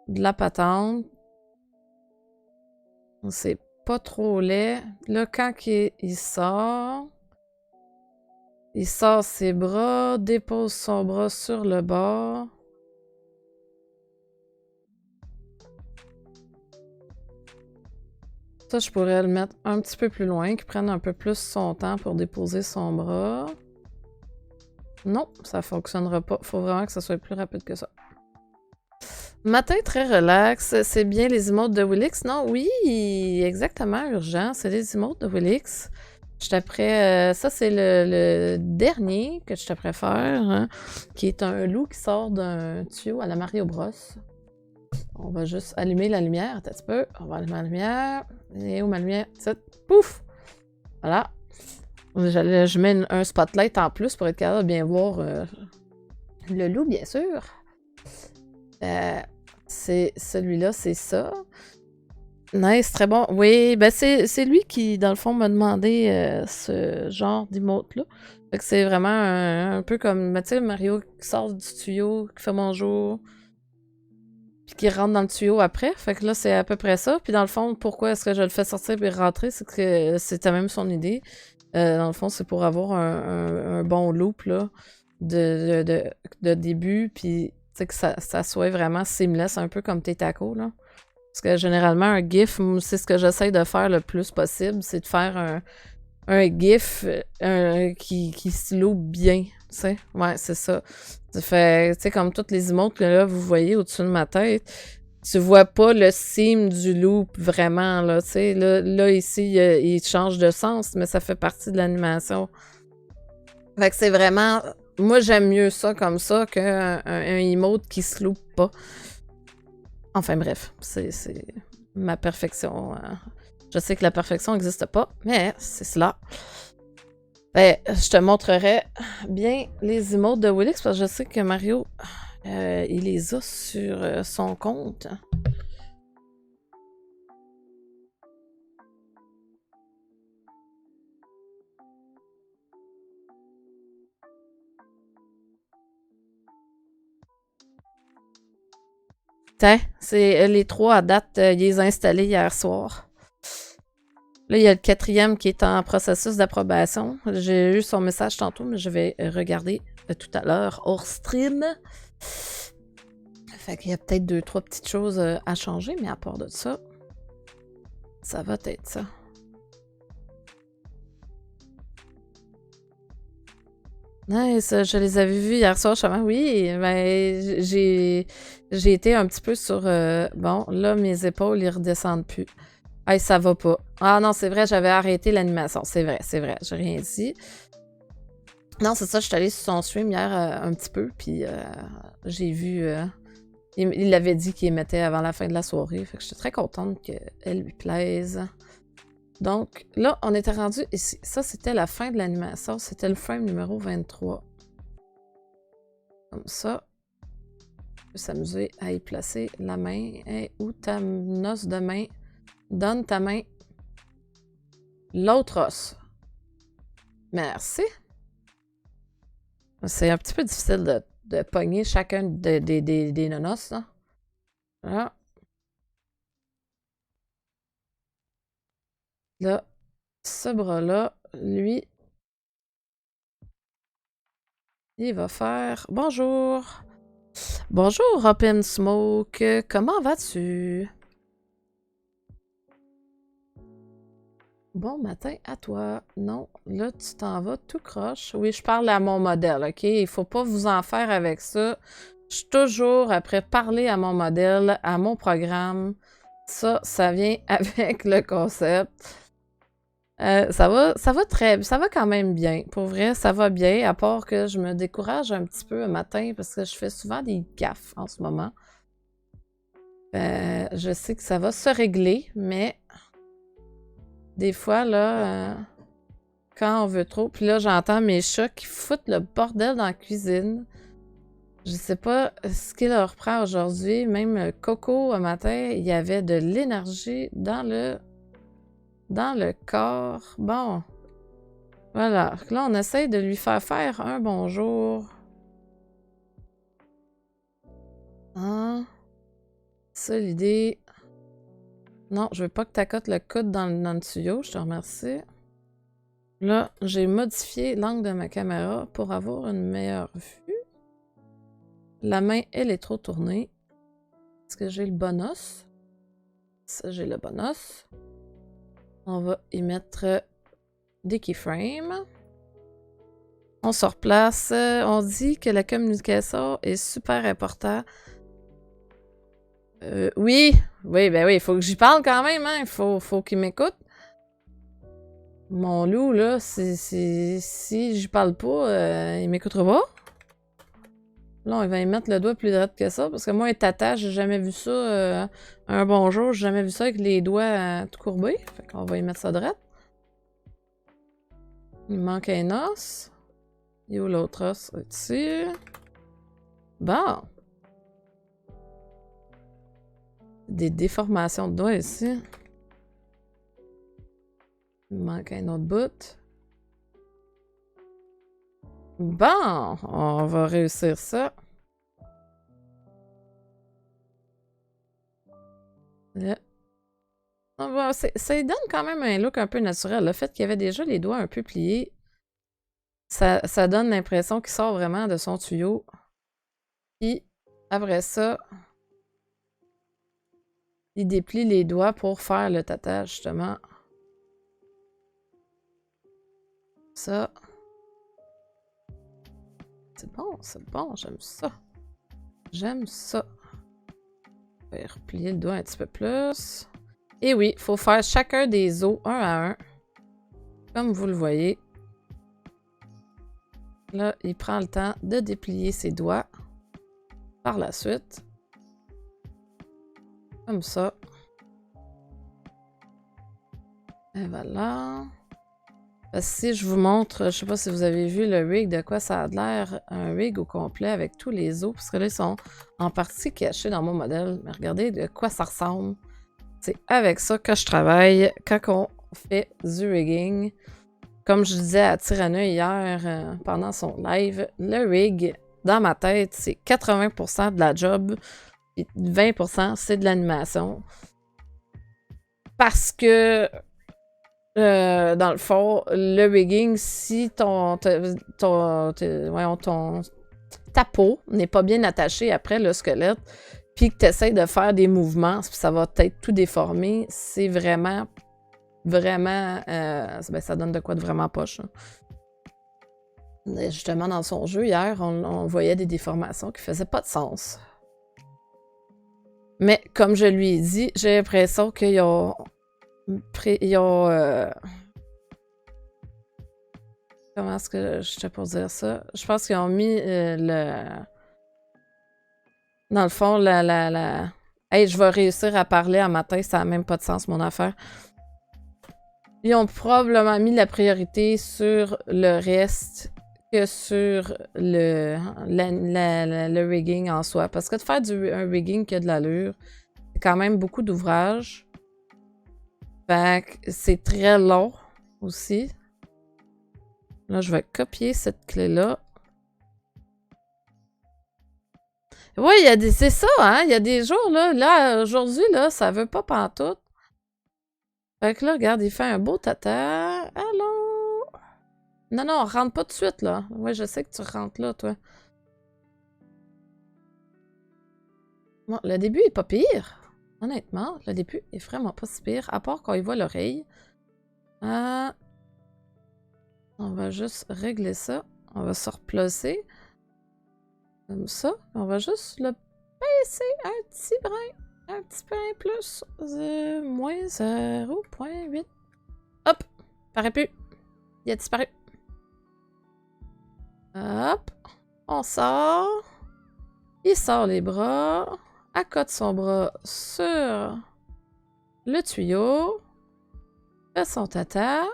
de la patente. C'est pas trop laid. Là, quand il sort ses bras, dépose son bras sur le bord. Ça, je pourrais le mettre un petit peu plus loin, qu'il prenne un peu plus son temps pour déposer son bras. Non, ça fonctionnera pas. Faut vraiment que ça soit plus rapide que ça. Matin très relax. C'est bien les emotes de Willix? Non, oui, exactement, Urgent. C'est les emotes de Willix. Je t'apprête... ça, c'est le dernier que je te préfère, hein, qui est un loup qui sort d'un tuyau à la Mario Bros. On va juste allumer la lumière. Attends un petit peu. On va allumer la lumière. Et où ma lumière? Pouf! Voilà. Je mets un spotlight en plus pour être capable de bien voir le loup, bien sûr. C'est celui-là, c'est ça. Nice, très bon. Oui, ben c'est lui qui, dans le fond, m'a demandé ce genre d'emote-là. Fait que c'est vraiment un peu comme, tu sais, Mario qui sort du tuyau, qui fait bonjour, puis qui rentre dans le tuyau après. Fait que là, c'est à peu près ça. Puis dans le fond, pourquoi est-ce que je le fais sortir et rentrer? C'est que c'était même son idée. Dans le fond, c'est pour avoir un bon loop, là, de début, puis que ça soit vraiment seamless, un peu comme tes tacos, là. Parce que généralement, un GIF, c'est ce que j'essaie de faire le plus possible, c'est de faire un GIF qui se loop bien. Tu sais, ouais, c'est ça. Ça fait, tu sais, comme toutes les emotes que là, vous voyez au-dessus de ma tête, tu vois pas le seam du loop vraiment, là, tu sais. Là, ici, il change de sens, mais ça fait partie de l'animation. Fait que c'est vraiment... Moi, j'aime mieux ça comme ça qu'un emote qui se loupe pas. Enfin bref, c'est ma perfection. Je sais que la perfection n'existe pas, mais c'est cela. Ben, je te montrerai bien les emotes de Willix parce que je sais que Mario, il les a sur son compte. Tiens, c'est les trois à date, il les a installés hier soir. Là, il y a le quatrième qui est en processus d'approbation. J'ai eu son message tantôt, mais je vais regarder tout à l'heure hors stream. Fait qu'il y a peut-être 2-3 petites choses à changer, mais à part de ça, ça va être ça. Nice, je les avais vus hier soir, justement. Oui, ben, j'ai été un petit peu sur... bon, là, mes épaules, ils redescendent plus. Hey, ça va pas. Ah non, c'est vrai, j'avais arrêté l'animation. C'est vrai, j'ai rien dit. Non, c'est ça, je suis allée sur son stream hier un petit peu, puis j'ai vu... il l'avait dit qu'il émettait avant la fin de la soirée, fait que j'étais très contente qu'elle lui plaise. Donc, là, on était rendu ici. Ça, c'était la fin de l'animation. C'était le frame numéro 23. Comme ça. On peut s'amuser à y placer la main. Hey, où ta noce de main? Donne ta main. L'autre os. Merci. C'est un petit peu difficile de pogner chacun des nonos, là. Voilà. Là, ce bras-là, lui, il va faire... Bonjour! Bonjour, Open Smoke. Comment vas-tu? Bon matin à toi. Non, là, tu t'en vas tout croche. Oui, je parle à mon modèle, OK? Il faut pas vous en faire avec ça. Je suis toujours après parler à mon modèle, à mon programme. Ça vient avec le concept. Ça va quand même bien. Pour vrai, ça va bien, à part que je me décourage un petit peu le matin parce que je fais souvent des gaffes en ce moment. Je sais que ça va se régler, mais des fois, là, quand on veut trop, puis là, j'entends mes chats qui foutent le bordel dans la cuisine. Je sais pas ce qu'il leur prend aujourd'hui. Même Coco, un matin, il y avait de l'énergie dans le corps. Bon, voilà. Là, on essaye de lui faire un bonjour. Hein? Ça, l'idée. Non, je veux pas que tu accotes le coude dans le tuyau, je te remercie. Là, j'ai modifié l'angle de ma caméra pour avoir une meilleure vue. La main, elle est trop tournée. Est-ce que j'ai le bon os? Ça, j'ai le bon os. On va y mettre des keyframes. On se replace. On dit que la communication est super importante. Oui, ben oui, il faut que j'y parle quand même, hein. Il faut qu'il m'écoute. Mon loup, là, si j'y parle pas, il m'écoutera pas. Là, il va y mettre le doigt plus droit que ça, parce que moi, un tata, j'ai jamais vu ça. Un bonjour, j'ai jamais vu ça avec les doigts tout courbés. Fait qu'on va y mettre ça droit. Il manque un os. Et où l'autre os? Ici. Bon. Des déformations de doigts ici. Il manque un autre bout. Bon, on va réussir ça. Là. Ça lui donne quand même un look un peu naturel. Le fait qu'il y avait déjà les doigts un peu pliés, ça donne l'impression qu'il sort vraiment de son tuyau. Puis, après ça, il déplie les doigts pour faire le tatage, justement. Ça. c'est bon, j'aime ça. J'aime ça. Je vais replier le doigt un petit peu plus. Et oui, il faut faire chacun des os un à un. Comme vous le voyez. Là, il prend le temps de déplier ses doigts. Par la suite. Comme ça. Et voilà. Si je vous montre, je sais pas si vous avez vu le rig, de quoi ça a l'air, un rig au complet avec tous les os, parce que là, ils sont en partie cachés dans mon modèle. Mais regardez de quoi ça ressemble. C'est avec ça que je travaille quand on fait du rigging. Comme je disais à Tyranna hier pendant son live, le rig, dans ma tête, c'est 80% de la job et 20% c'est de l'animation. Parce que dans le fond, le rigging, si ta peau n'est pas bien attachée après le squelette, puis que tu essaies de faire des mouvements, puis ça va peut-être tout déformer, c'est vraiment, ben, ça donne de quoi de vraiment poche. Hein. Justement, dans son jeu, hier, on voyait des déformations qui faisaient pas de sens. Mais comme je lui ai dit, j'ai l'impression qu'ils ont... Comment est-ce que je te pour dire ça? Je pense qu'ils ont mis dans le fond, Hey, je vais réussir à parler un matin, ça n'a même pas de sens, mon affaire. Ils ont probablement mis la priorité sur le reste que sur le rigging en soi. Parce que de faire un rigging qui a de l'allure, c'est quand même beaucoup d'ouvrages. Fait que c'est très long aussi. Là, je vais copier cette clé-là. Oui, c'est ça, hein? Il y a des jours, là aujourd'hui, là, ça veut pas pantoute. Fait que là, regarde, il fait un beau tata. Allô? Non, non, rentre pas tout de suite, là. Oui, je sais que tu rentres là, toi. Bon, le début est pas pire. Honnêtement, le début est vraiment pas si pire, à part quand il voit l'oreille. On va juste régler ça. On va se replacer. Comme ça. On va juste le baisser un petit brin. Un petit brin plus. Moins 0.8. Hop! Paraît plus. Il a disparu. Hop. On sort. Il sort les bras. Accote son bras sur le tuyau. Fait son tata.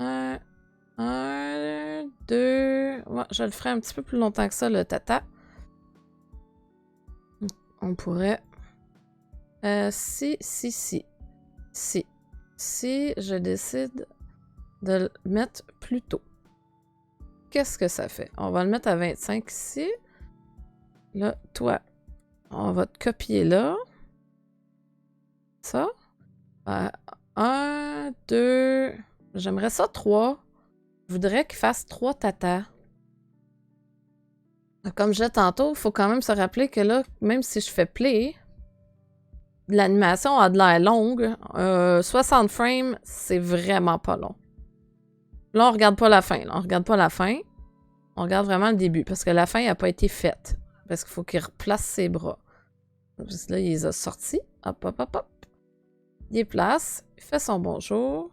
Un, deux... Ouais, je le ferai un petit peu plus longtemps que ça, le tata. On pourrait... Si je décide de le mettre plus tôt, qu'est-ce que ça fait? On va le mettre à 25 ici. Là, toi, on va te copier là. Ça. 1, 2... J'aimerais ça 3. Je voudrais qu'il fasse 3 tatas. Comme je disais tantôt, il faut quand même se rappeler que là, même si je fais play, l'animation a de l'air longue. 60 frames, c'est vraiment pas long. Là, on regarde pas la fin. Là. On regarde pas la fin. On regarde vraiment le début. Parce que la fin n'a pas été faite. Parce qu'il faut qu'il replace ses bras. Parce que là, il les a sortis. Hop, hop, hop, hop. Il les place. Il fait son bonjour.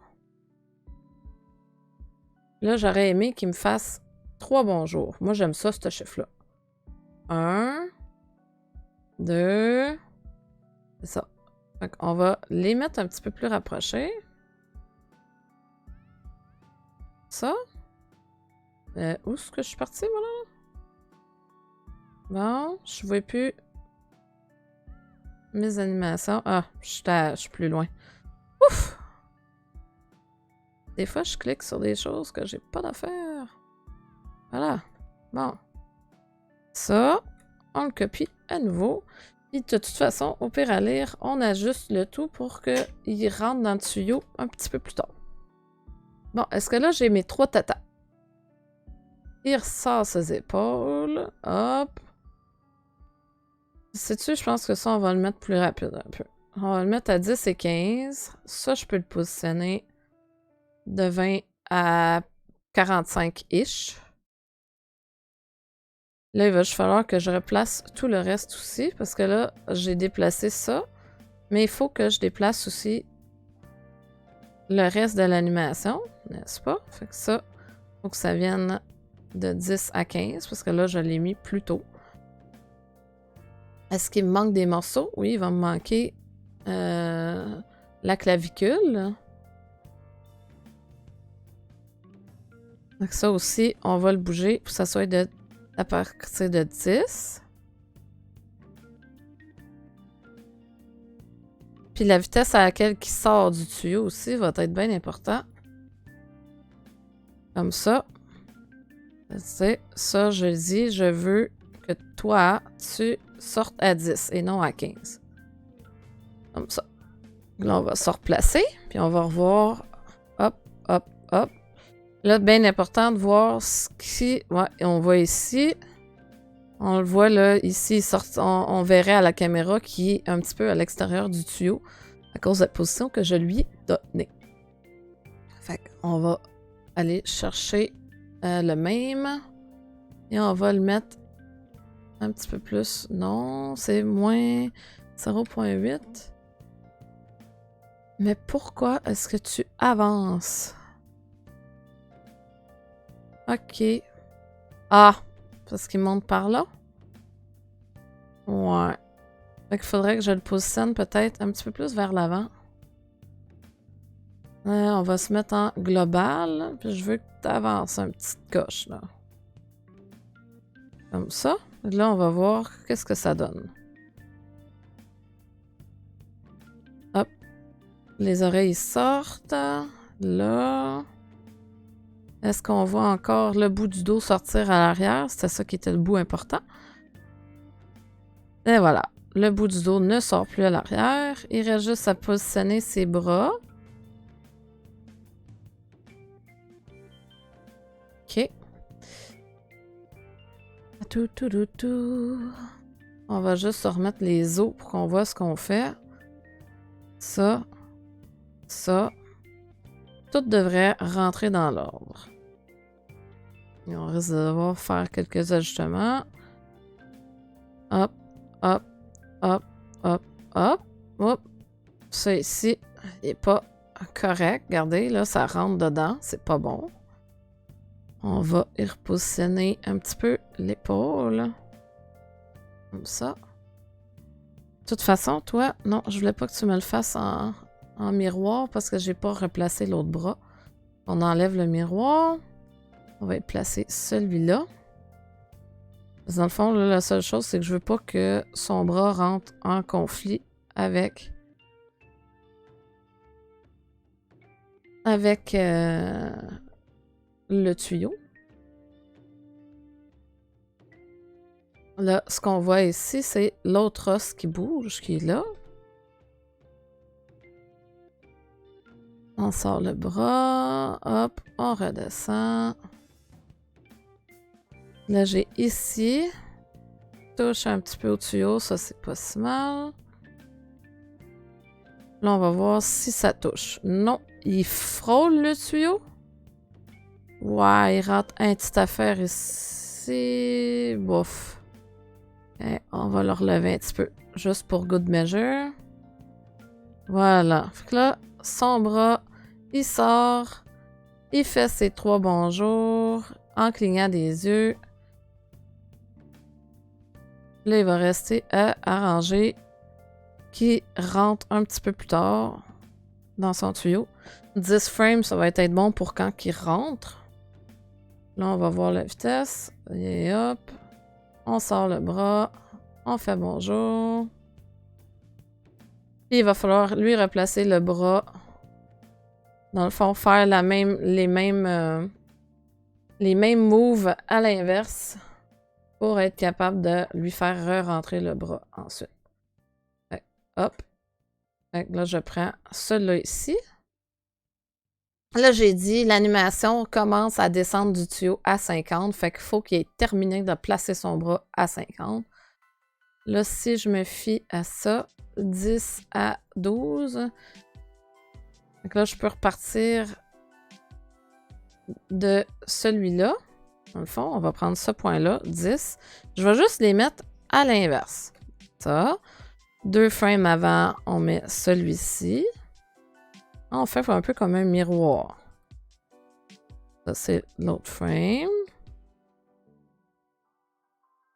Là, j'aurais aimé qu'il me fasse 3 bonjours. Moi, j'aime ça, ce chiffre-là. 1, 2, c'est ça. Donc, on va les mettre un petit peu plus rapprochés. Ça. Où est-ce que je suis partie, moi, là? Bon, je vois plus mes animations. Ah, je suis plus loin. Ouf! Des fois, je clique sur des choses que j'ai pas d'affaire. Voilà. Bon. Ça, on le copie à nouveau. Et de toute façon, au pire à lire, on ajuste le tout pour qu'il rentre dans le tuyau un petit peu plus tard. Bon, est-ce que là, j'ai mes 3 tatas? Il ressort ses épaules. Hop. Sais-tu, je pense que ça, on va le mettre plus rapide un peu. On va le mettre à 10 et 15. Ça, je peux le positionner de 20 à 45-ish. Là, il va juste falloir que je replace tout le reste aussi, parce que là, j'ai déplacé ça. Mais il faut que je déplace aussi le reste de l'animation, n'est-ce pas? Fait que ça, il faut que ça vienne de 10 à 15, parce que là, je l'ai mis plus tôt. Est-ce qu'il me manque des morceaux? Oui, il va me manquer la clavicule. Donc ça aussi, on va le bouger pour que ça soit à partir de 10. Puis la vitesse à laquelle il sort du tuyau aussi va être bien important. Comme ça. C'est ça, je dis, je veux que toi, tu sortes à 10 et non à 15. Comme ça. Là, on va se replacer, puis on va revoir. Hop, hop, hop. Là, bien important de voir ce qui... Ouais, on voit ici. On le voit là, ici, on verrait à la caméra qui est un petit peu à l'extérieur du tuyau à cause de la position que je lui ai donnée. Fait qu'on va aller chercher le même. Et on va le mettre un petit peu plus. Non, c'est moins 0.8. Mais pourquoi est-ce que tu avances? Ok. Ah, parce qu'il monte par là? Ouais. Fait qu'il faudrait que je le positionne peut-être un petit peu plus vers l'avant. On va se mettre en global. Puis je veux que tu avances un petit coche, là. Comme ça. Et là, on va voir qu'est-ce que ça donne. Hop. Les oreilles sortent. Là. Est-ce qu'on voit encore le bout du dos sortir à l'arrière? C'était ça qui était le bout important. Et voilà. Le bout du dos ne sort plus à l'arrière. Il reste juste à positionner ses bras. OK. On va juste se remettre les os pour qu'on voit ce qu'on fait. Ça. Ça. Tout devrait rentrer dans l'ordre. Et on risque de devoir faire quelques ajustements. Hop, hop, hop, hop, hop, hop. Ça ici, il n'est pas correct. Regardez, là, ça rentre dedans. C'est pas bon. On va y repositionner un petit peu l'épaule. Comme ça. De toute façon, toi, non, je voulais pas que tu me le fasses en miroir parce que j'ai pas replacé l'autre bras. On enlève le miroir. On va y placer celui-là. Dans le fond, là, la seule chose, c'est que je veux pas que son bras rentre en conflit avec le tuyau. Là, ce qu'on voit ici, c'est l'autre os qui bouge, qui est là. On sort le bras. Hop, on redescend. Là, j'ai ici. Touche un petit peu au tuyau, ça, c'est pas si mal. Là, on va voir si ça touche. Non, il frôle le tuyau. Ouais, il rate une petite affaire ici. Bouf. Et on va le relever un petit peu. Juste pour good measure. Voilà. Fait que là, son bras, il sort. Il fait ses 3 bonjours en clignant des yeux. Là, il va rester à arranger qui rentre un petit peu plus tard dans son tuyau. 10 frames, ça va être bon pour quand il rentre. Là, on va voir la vitesse. Et hop. On sort le bras. On fait bonjour. Puis il va falloir lui replacer le bras. Dans le fond, faire les mêmes moves à l'inverse pour être capable de lui faire re-rentrer le bras ensuite. Fait, hop. Fait, là, je prends celui-là ici. Là, j'ai dit, l'animation commence à descendre du tuyau à 50. Fait qu'il faut qu'il ait terminé de placer son bras à 50. Là, si je me fie à ça, 10 à 12. Donc là, je peux repartir de celui-là. Dans le fond, on va prendre ce point-là, 10. Je vais juste les mettre à l'inverse. Ça. 2 frames avant, on met celui-ci. On fait un peu comme un miroir. Ça, c'est l'autre frame.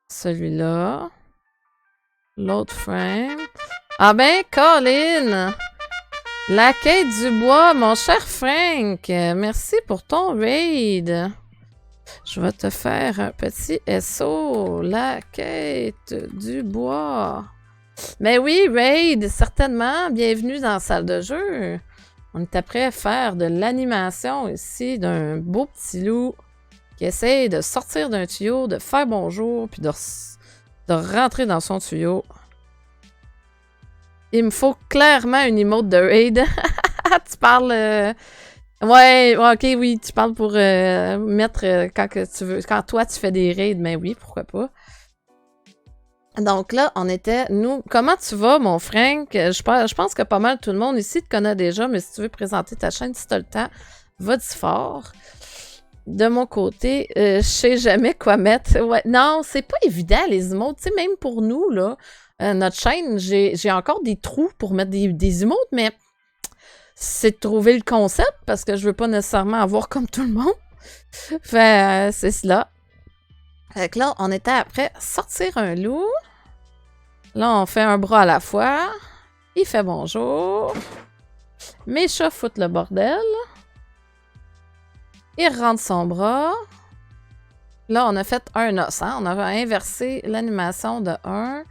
Celui-là. L'autre frame. Ah ben, Colin! La quête du bois, mon cher Frank. Merci pour ton raid. Je vais te faire un petit SO. La quête du bois. Mais oui, raid, certainement. Bienvenue dans la salle de jeu. On est après à faire de l'animation ici d'un beau petit loup qui essaye de sortir d'un tuyau, de faire bonjour, puis de rentrer dans son tuyau. Il me faut clairement une emote de raid. Tu parles... Ouais, ok, oui, tu parles pour mettre quand que tu veux. Quand toi, tu fais des raids, mais oui, pourquoi pas. Donc là, on était, nous... Comment tu vas, mon Frank? Je pense que pas mal tout le monde ici te connaît déjà, mais si tu veux présenter ta chaîne, si tu as le temps, vas-y fort. De mon côté, je sais jamais quoi mettre. Ouais, non, c'est pas évident, les emotes. Tu sais, même pour nous, là, notre chaîne, j'ai encore des trous pour mettre des emotes, mais c'est de trouver le concept, parce que je veux pas nécessairement avoir comme tout le monde. Fait, c'est cela. Fait que là, on était après sortir un loup. Là, on fait un bras à la fois. Il fait bonjour. Mes chats foutent le bordel. Il rentre son bras. Là, on a fait un os. Hein? On a inversé l'animation de 1.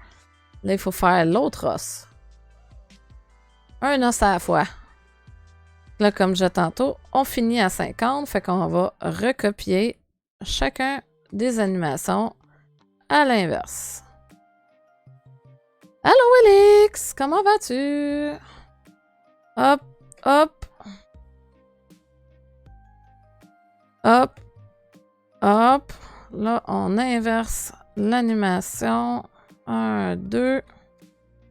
Là, il faut faire l'autre os. Un os à la fois. Là, comme je tantôt, on finit à 50. Fait qu'on va recopier chacun des animations à l'inverse. Allô, Elix! Comment vas-tu? Hop, hop. Hop, hop. Là, on inverse l'animation. 1, 2.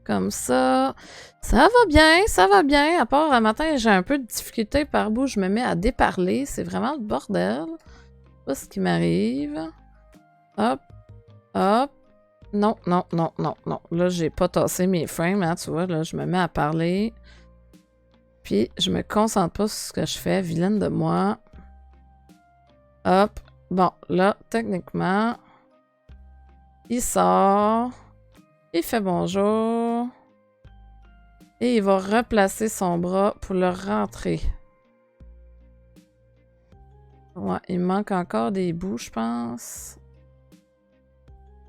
Comme ça. Ça va bien, ça va bien. À part un matin, j'ai un peu de difficulté par bout. Je me mets à déparler. C'est vraiment le bordel. Je sais pas ce qui m'arrive. Hop, hop. Non, non, non, non, non. Là, j'ai pas tassé mes frames, hein, tu vois. Là, je me mets à parler. Puis, je me concentre pas sur ce que je fais. Vilaine de moi. Hop. Bon, là, techniquement, il sort. Il fait bonjour. Et il va replacer son bras pour le rentrer. Ouais, il manque encore des bouts, je pense.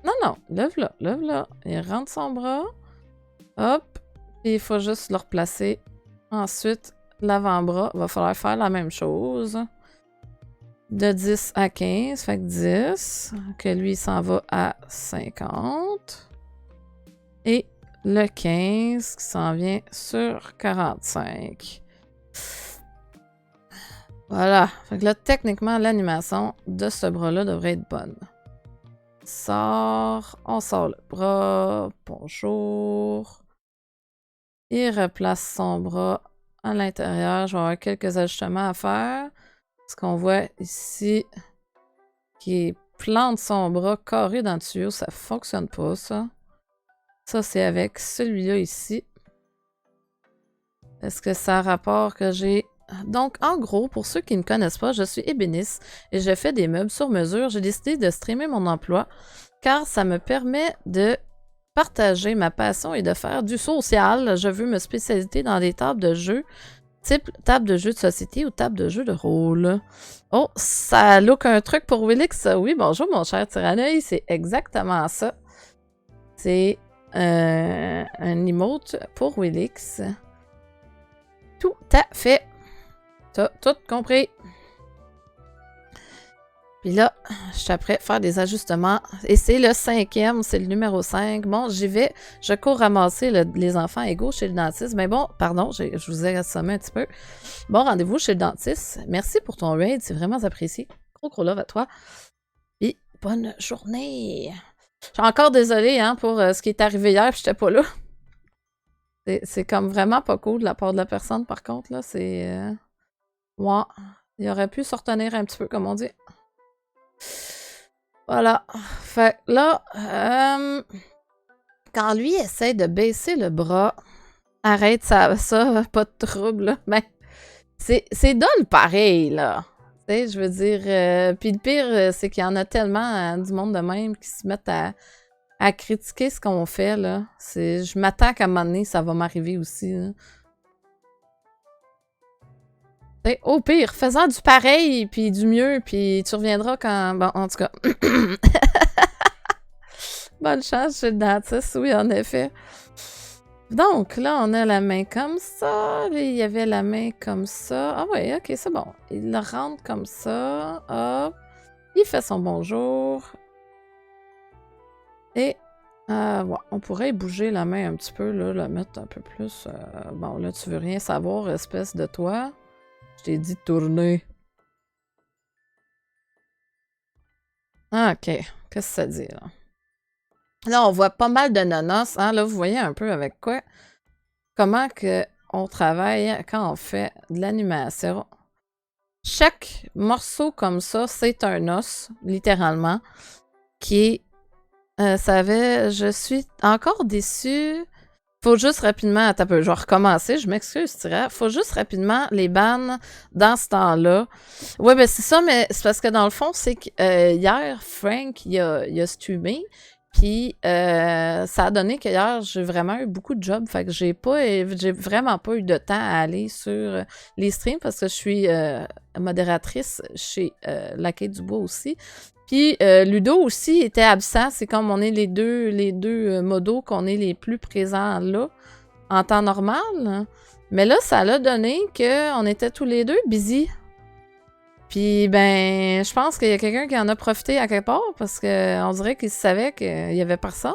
Non, non, lève-la, lève-la. Il rentre son bras. Hop. Et il faut juste le replacer. Ensuite, l'avant-bras. Va falloir faire la même chose. De 10 à 15, fait que 10. Que lui, il s'en va à 50. Et le 15 qui s'en vient sur 45. Voilà. Fait que là, techniquement, l'animation de ce bras-là devrait être bonne. On sort le bras. Bonjour. Il replace son bras à l'intérieur. Je vais avoir quelques ajustements à faire. Ce qu'on voit ici, qui plante son bras carré dans le tuyau, ça fonctionne pas, ça. Ça, c'est avec celui-là ici. Est-ce que ça a rapport que j'ai... Donc, en gros, pour ceux qui ne connaissent pas, je suis ébéniste et je fais des meubles sur mesure. J'ai décidé de streamer mon emploi car ça me permet de partager ma passion et de faire du social. Je veux me spécialiser dans des tables de jeu, type table de jeu de société ou table de jeu de rôle. Oh, ça look un truc pour Willix. Oui, bonjour mon cher Tyranneuil, c'est exactement ça. C'est un emote pour Willix. Tout à fait. T'as tout compris. Puis là, je suis prêt à faire des ajustements. Et c'est le 5e, c'est le numéro 5. Bon, j'y vais. Je cours ramasser les enfants égaux chez le dentiste. Mais bon, pardon, je vous ai assommé un petit peu. Bon, rendez-vous chez le dentiste. Merci pour ton raid, c'est vraiment apprécié. Gros love à toi. Et bonne journée. Je suis encore désolée hein, pour ce qui est arrivé hier, puis j'étais pas là. C'est comme vraiment pas cool de la part de la personne, par contre, là. C'est... Ouais. Il aurait pu se retenir un petit peu, comme on dit. Voilà. Fait que là, quand lui essaie de baisser le bras, arrête ça, pas de trouble, là. Ben, c'est dole pareil, là. Tu sais, je veux dire, puis le pire, c'est qu'il y en a tellement du monde de même qui se mettent à critiquer ce qu'on fait, là. Je m'attends qu'à un moment donné, ça va m'arriver aussi, là. T'sais, au pire, faisant du pareil, puis du mieux, puis tu reviendras quand... Bon, en tout cas. Bonne chance chez le dentiste, oui, en effet. Donc, là, on a la main comme ça. Là, il y avait la main comme ça. Ah oui, ok, c'est bon. Il le rentre comme ça. Hop. Il fait son bonjour. Et, ouais, on pourrait bouger la main un petit peu, là, la mettre un peu plus... bon, là, tu veux rien savoir, espèce de toi. Je t'ai dit de tourner. Ah, ok. Qu'est-ce que ça dit, là? Là, on voit pas mal de nonos. Hein? Là, vous voyez un peu avec quoi? Comment que on travaille quand on fait de l'animation. Chaque morceau comme ça, c'est un os, littéralement, qui est... je suis encore déçue. Faut juste rapidement... Attends un peu, je vais recommencer. Je m'excuse, Tira. Faut juste rapidement les bannes dans ce temps-là. Ouais, ben c'est ça, mais c'est parce que dans le fond, c'est que hier, Frank, il a streamé. Puis ça a donné qu'hier, j'ai vraiment eu beaucoup de jobs. Fait que j'ai vraiment pas eu de temps à aller sur les streams parce que je suis modératrice chez La Quai du Bois aussi. Puis Ludo aussi était absent. C'est comme on est les deux modos qu'on est les plus présents là en temps normal. Mais là, ça l'a donné qu'on était tous les deux busy. Puis, ben, je pense qu'il y a quelqu'un qui en a profité à quelque part parce qu'on dirait qu'il savait qu'il y avait personne.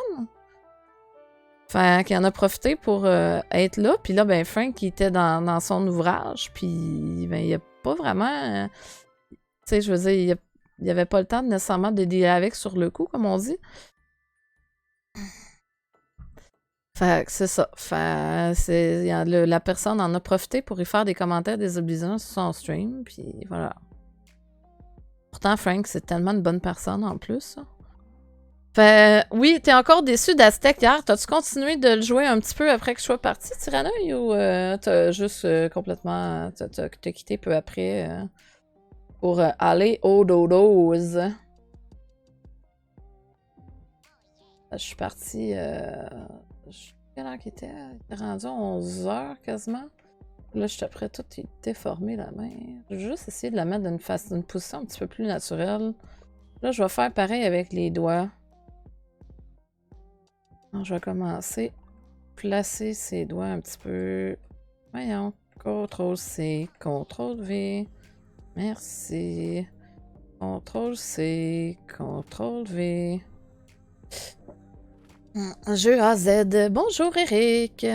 Enfin, qui en a profité pour être là. Puis là, ben, Frank, qui était dans son ouvrage. Puis, ben, il n'y a pas vraiment... tu sais, je veux dire, il n'y avait pas le temps nécessairement de dealer avec sur le coup, comme on dit. Fait que c'est ça. Fait la personne en a profité pour y faire des commentaires désobligeants sur son stream. Puis, voilà. Pourtant, Frank, c'est tellement une bonne personne en plus. Fait, oui, t'es encore déçu d'Aztec hier. T'as-tu continué de le jouer un petit peu après que je sois partie, Tyrannoï, ou t'as juste complètement... T'as quitté peu après pour aller au dodos? Je suis partie... quelle heure qu'il était? Il était rendu 11h quasiment. Là, je suis prêt tout déformer la main. Je vais juste essayer de la mettre dans une position un petit peu plus naturelle. Là, je vais faire pareil avec les doigts. Alors, je vais commencer. Placer ses doigts un petit peu. Voyons. CTRL-C, CTRL-V. Merci. CTRL-C, CTRL-V. Jeu AZ. Bonjour, Eric.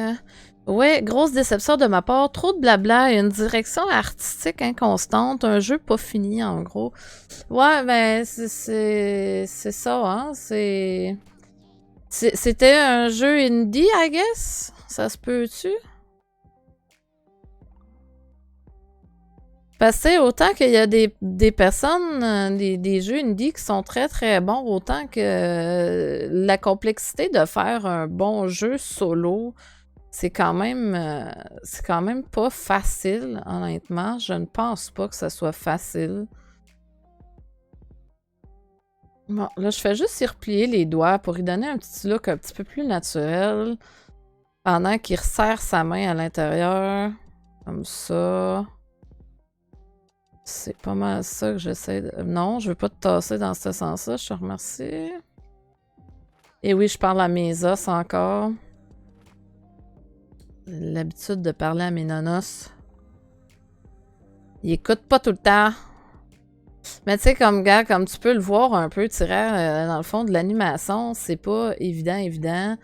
Ouais, grosse déception de ma part. Trop de blabla et une direction artistique inconstante. Un jeu pas fini, en gros. Ouais, ben, c'est ça, hein. C'était un jeu indie, I guess? Ça se peut-tu? Parce que autant qu'il y a des personnes, des jeux indie qui sont très très bons, autant que la complexité de faire un bon jeu solo, c'est quand même pas facile, honnêtement. Je ne pense pas que ça soit facile. Bon, là, je fais juste y replier les doigts pour y donner un petit look un petit peu plus naturel. Pendant qu'il resserre sa main à l'intérieur. Comme ça. C'est pas mal ça que j'essaie de... Non, je veux pas te tasser dans ce sens-là, je te remercie. Et oui, je parle à mes os encore. L'habitude de parler à mes nonos. Ils écoutent pas tout le temps. Mais tu sais, comme gars, comme tu peux le voir un peu, dans le fond de l'animation, c'est pas évident.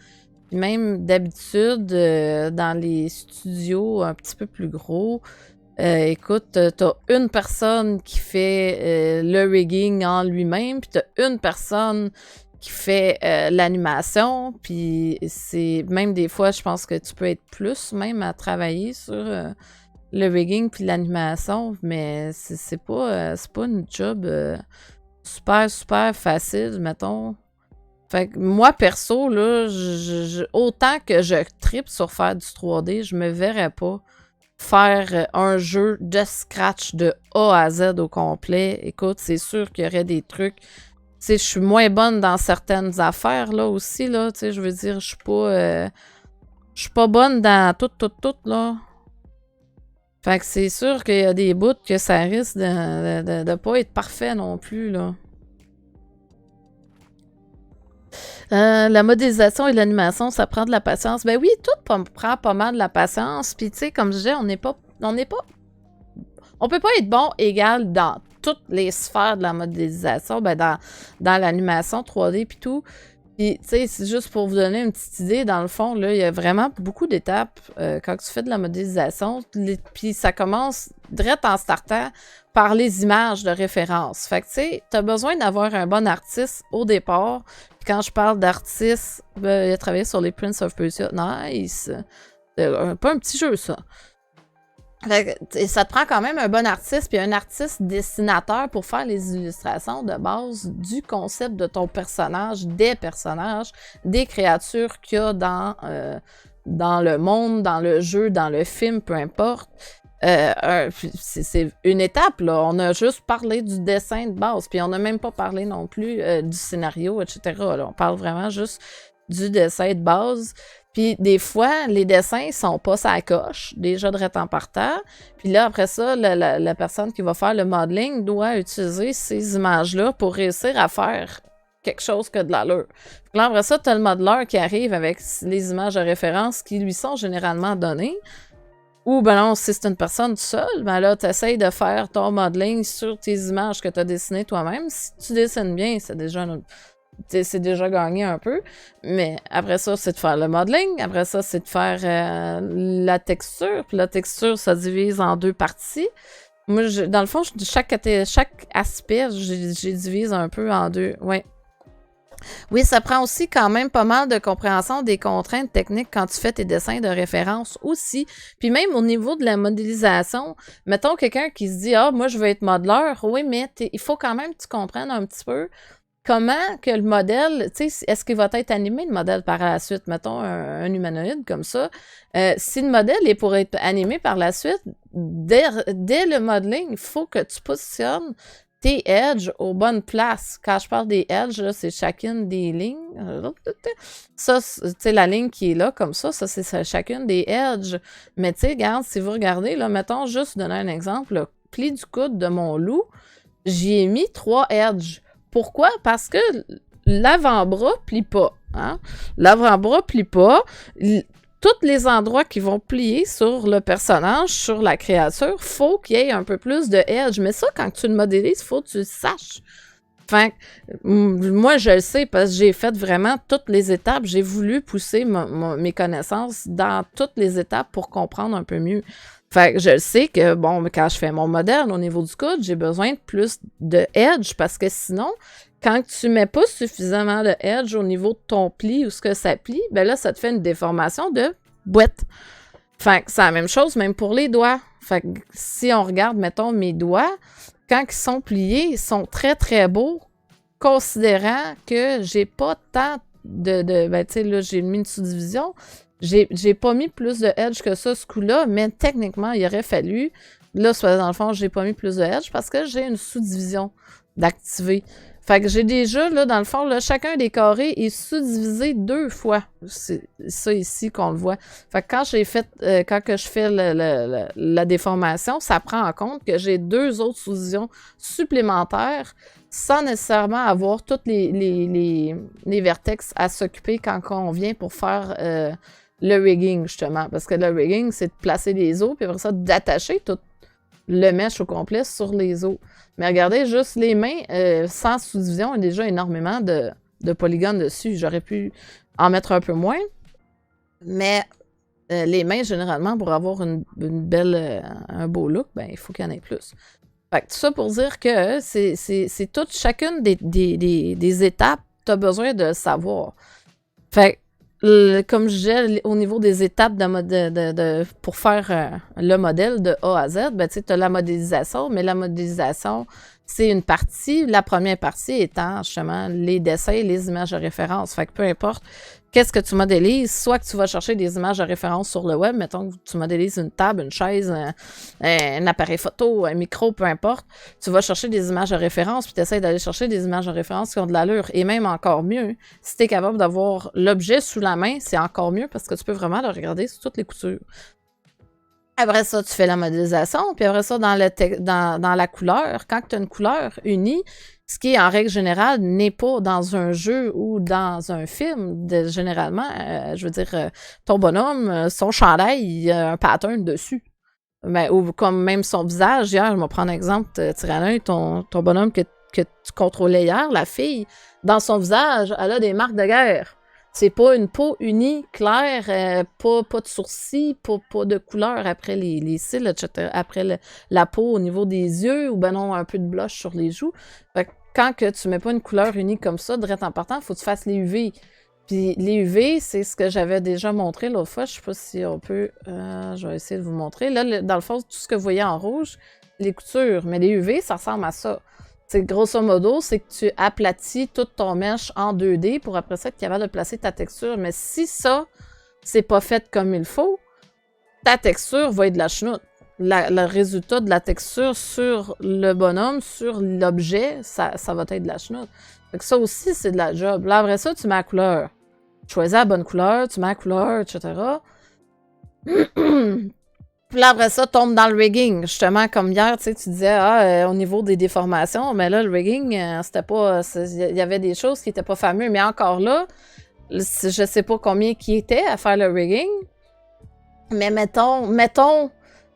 Puis même d'habitude, dans les studios un petit peu plus gros, écoute, t'as une personne qui fait le rigging en lui-même, puis t'as une personne qui fait l'animation, puis c'est même des fois, je pense que tu peux être plus même à travailler sur le rigging puis l'animation, mais c'est pas une job super, super facile, mettons. Fait que moi, perso, là, autant que je tripe sur faire du 3D, je me verrais pas faire un jeu de scratch de A à Z au complet. Écoute, c'est sûr qu'il y aurait des trucs. Tu sais, je suis moins bonne dans certaines affaires, là, aussi, là. Tu sais, je veux dire, je suis pas bonne dans tout, là. Fait que c'est sûr qu'il y a des bouts que ça risque de pas être parfait non plus, là. La modélisation et l'animation, ça prend de la patience. Ben oui, tout prend pas mal de la patience. Puis tu sais, comme je disais, on peut pas être bon égal dans toutes les sphères de la modélisation, ben dans l'animation 3D puis tout. Puis tu sais, c'est juste pour vous donner une petite idée, dans le fond, là, il y a vraiment beaucoup d'étapes quand tu fais de la modélisation. Puis ça commence direct en startant par les images de référence. Fait que tu sais, t'as besoin d'avoir un bon artiste au départ. Puis quand je parle d'artiste, ben, il a travaillé sur les Prince of Persia. Nice! Pas un petit jeu, ça. Fait que, ça te prend quand même un bon artiste puis un artiste dessinateur pour faire les illustrations de base du concept de ton personnage, des personnages, des créatures qu'il y a dans le monde, dans le jeu, dans le film, peu importe. C'est une étape, là. On a juste parlé du dessin de base, puis on n'a même pas parlé non plus du scénario, etc. Là. On parle vraiment juste du dessin de base. Puis des fois, les dessins sont pas sa coche, déjà de en partant. Puis là, après ça, la personne qui va faire le modeling doit utiliser ces images-là pour réussir à faire quelque chose que de l'allure. Puis là, après ça, tu as le modeleur qui arrive avec les images de référence qui lui sont généralement données. Ou ben non, si c'est une personne seule, ben là, tu essaies de faire ton modeling sur tes images que tu as dessinées toi-même. Si tu dessines bien, c'est déjà gagné un peu. Mais après ça, c'est de faire le modeling. Après ça, c'est de faire la texture. Puis la texture, ça divise en deux parties. Moi, dans le fond, chaque aspect, j'ai divise un peu en deux. Ouais. Oui, ça prend aussi quand même pas mal de compréhension des contraintes techniques quand tu fais tes dessins de référence aussi. Puis même au niveau de la modélisation, mettons quelqu'un qui se dit « Ah, moi, je veux être modeleur. » Oui, mais il faut quand même que tu comprennes un petit peu comment que le modèle, tu sais, est-ce qu'il va être animé, le modèle, par la suite? Mettons un humanoïde comme ça. Si le modèle est pour être animé par la suite, dès le modeling, il faut que tu positionnes tes edges aux bonnes places. Quand je parle des edges, là, c'est chacune des lignes. Ça, tu sais, la ligne qui est là, comme ça c'est chacune des edges. Mais tu sais, regarde, si vous regardez, là, mettons, juste donner un exemple, le pli du coude de mon loup, j'y ai mis 3 edges. Pourquoi? Parce que l'avant-bras plie pas. Hein? L'avant-bras plie pas. Tous les endroits qui vont plier sur le personnage, sur la créature, faut qu'il y ait un peu plus de edge. Mais ça, quand tu le modélises, faut que tu le saches. Enfin, moi, je le sais parce que j'ai fait vraiment toutes les étapes. J'ai voulu pousser mes connaissances dans toutes les étapes pour comprendre un peu mieux. Fait que je sais que, bon, quand je fais mon modèle au niveau du coude, j'ai besoin de plus de edge parce que sinon, quand tu mets pas suffisamment de edge au niveau de ton pli ou ce que ça plie, ben là, ça te fait une déformation de boîte. Fait que c'est la même chose même pour les doigts. Fait que si on regarde, mettons, mes doigts, quand ils sont pliés, ils sont très, très beaux, considérant que j'ai pas tant ben, tu sais, là, j'ai mis une sous-division. J'ai pas mis plus de edge que ça, ce coup-là, mais techniquement, il aurait fallu. Là, dans le fond, j'ai pas mis plus de edge parce que j'ai une sous-division d'activer. Fait que j'ai déjà, là, dans le fond, là, chacun des carrés est sous-divisé 2 fois. C'est ça ici qu'on le voit. Fait que quand que je fais la déformation, ça prend en compte que j'ai 2 autres sous-divisions supplémentaires sans nécessairement avoir tous les vertex à s'occuper quand on vient pour faire le rigging, justement. Parce que le rigging, c'est de placer les os, puis après ça, d'attacher tout le mesh au complet sur les os. Mais regardez, juste les mains, sans sous-division, il y a déjà énormément de polygones dessus. J'aurais pu en mettre un peu moins. Mais les mains, généralement, pour avoir une belle, un beau look, ben, il faut qu'il y en ait plus. Fait que tout ça pour dire que c'est chacune des étapes, tu as besoin de savoir. Fait comme je disais, au niveau des étapes pour faire le modèle de A à Z, ben, tu as la modélisation, mais la modélisation, c'est une partie. La première partie étant justement les dessins et les images de référence. Fait que peu importe qu'est-ce que tu modélises, soit que tu vas chercher des images de référence sur le web, mettons que tu modélises une table, une chaise, un appareil photo, un micro, peu importe, tu vas chercher des images de référence, puis tu essaies d'aller chercher des images de référence qui ont de l'allure. Et même encore mieux, si tu es capable d'avoir l'objet sous la main, c'est encore mieux parce que tu peux vraiment le regarder sur toutes les coutures. Après ça, tu fais la modélisation, puis après ça, dans la couleur, quand tu as une couleur unie, ce qui, en règle générale, n'est pas dans un jeu ou dans un film, généralement, je veux dire, ton bonhomme, son chandail, il y a un pattern dessus. Mais, ou comme même son visage, hier, je vais prendre l'exemple, Tyrannin, ton bonhomme que tu contrôlais hier, la fille, dans son visage, elle a des marques de guerre. C'est pas une peau unie, claire, pas de sourcils, pas de couleur après les cils, etc. Après la peau au niveau des yeux, ou ben non, un peu de blush sur les joues. Fait que quand que tu mets pas une couleur unie comme ça, direct en partant, il faut que tu fasses les UV. Puis les UV, c'est ce que j'avais déjà montré l'autre fois. Je sais pas si on peut... je vais essayer de vous montrer. Là, dans le fond, tout ce que vous voyez en rouge, les coutures. Mais les UV, ça ressemble à ça. C'est grosso modo, c'est que tu aplatis toute ton mesh en 2D pour après ça être capable de placer ta texture. Mais si ça, c'est pas fait comme il faut, ta texture va être de la chenoute. Le résultat de la texture sur le bonhomme, sur l'objet, ça va être de la chenoute. Donc ça aussi, c'est de la job. Là, après ça, tu mets la couleur. Tu choisis la bonne couleur, tu mets la couleur, etc. Puis là, après ça, tombe dans le rigging. Justement, comme hier, tu sais, tu disais, au niveau des déformations, mais là, le rigging, c'était pas... Il y avait des choses qui étaient pas fameuses. Mais encore là, je sais pas combien qui était à faire le rigging. Mais mettons...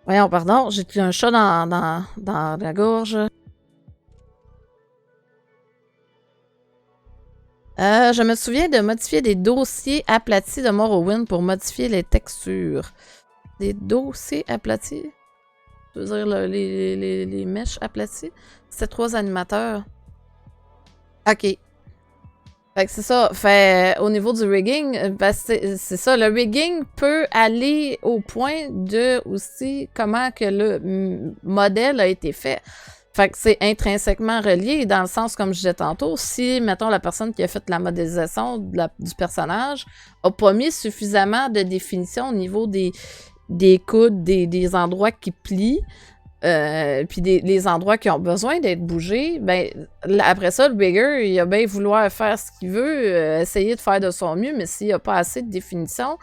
Voyons, pardon, j'ai un chat dans la gorge. Je me souviens de modifier des dossiers aplatis de Morrowind pour modifier les textures. Des dossiers aplatis? Je veux dire les mèches aplaties? C'était 3 animateurs. OK. Fait que c'est ça. Fait au niveau du rigging, ben c'est ça. Le rigging peut aller au point de aussi comment que le modèle a été fait. Fait que c'est intrinsèquement relié dans le sens, comme je disais tantôt, si, mettons, la personne qui a fait la modélisation du personnage a pas mis suffisamment de définition au niveau des coudes, des endroits qui plient, puis les endroits qui ont besoin d'être bougés, ben après ça, le rigger, il a bien vouloir faire ce qu'il veut, essayer de faire de son mieux, mais s'il n'y a pas assez de définition,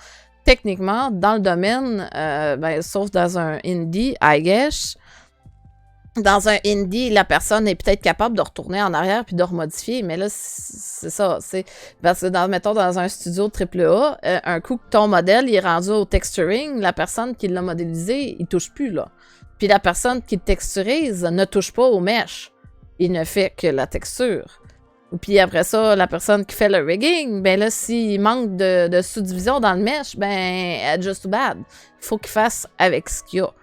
techniquement, dans le domaine, ben, sauf dans un indie, I guess, dans un indie, la personne est peut-être capable de retourner en arrière puis de remodifier, mais là, c'est ça. C'est parce que, mettons, dans un studio AAA, un coup que ton modèle il est rendu au texturing, la personne qui l'a modélisé, il touche plus, là. Puis la personne qui le texturise ne touche pas au mesh. Il ne fait que la texture. Puis après ça, la personne qui fait le rigging, ben là, s'il manque de sous-division dans le mesh, ben, just too bad. Il faut qu'il fasse avec ce qu'il y a.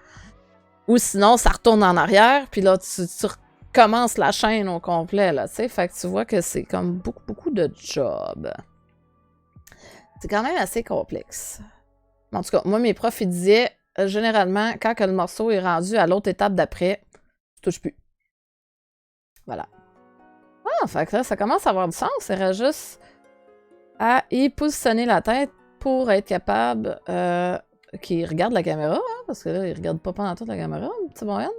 Ou sinon, ça retourne en arrière, puis là, tu recommences la chaîne au complet, là, tu sais. Fait que tu vois que c'est comme beaucoup de job. C'est quand même assez complexe. En tout cas, moi, mes profs, ils disaient, généralement, quand que le morceau est rendu à l'autre étape d'après, tu touches plus. Voilà. Ah, fait que là, ça commence à avoir du sens. C'est juste à y positionner la tête pour être capable... qui regarde la caméra, hein, parce que là, il regarde pas pendant toute la caméra, un petit moyen.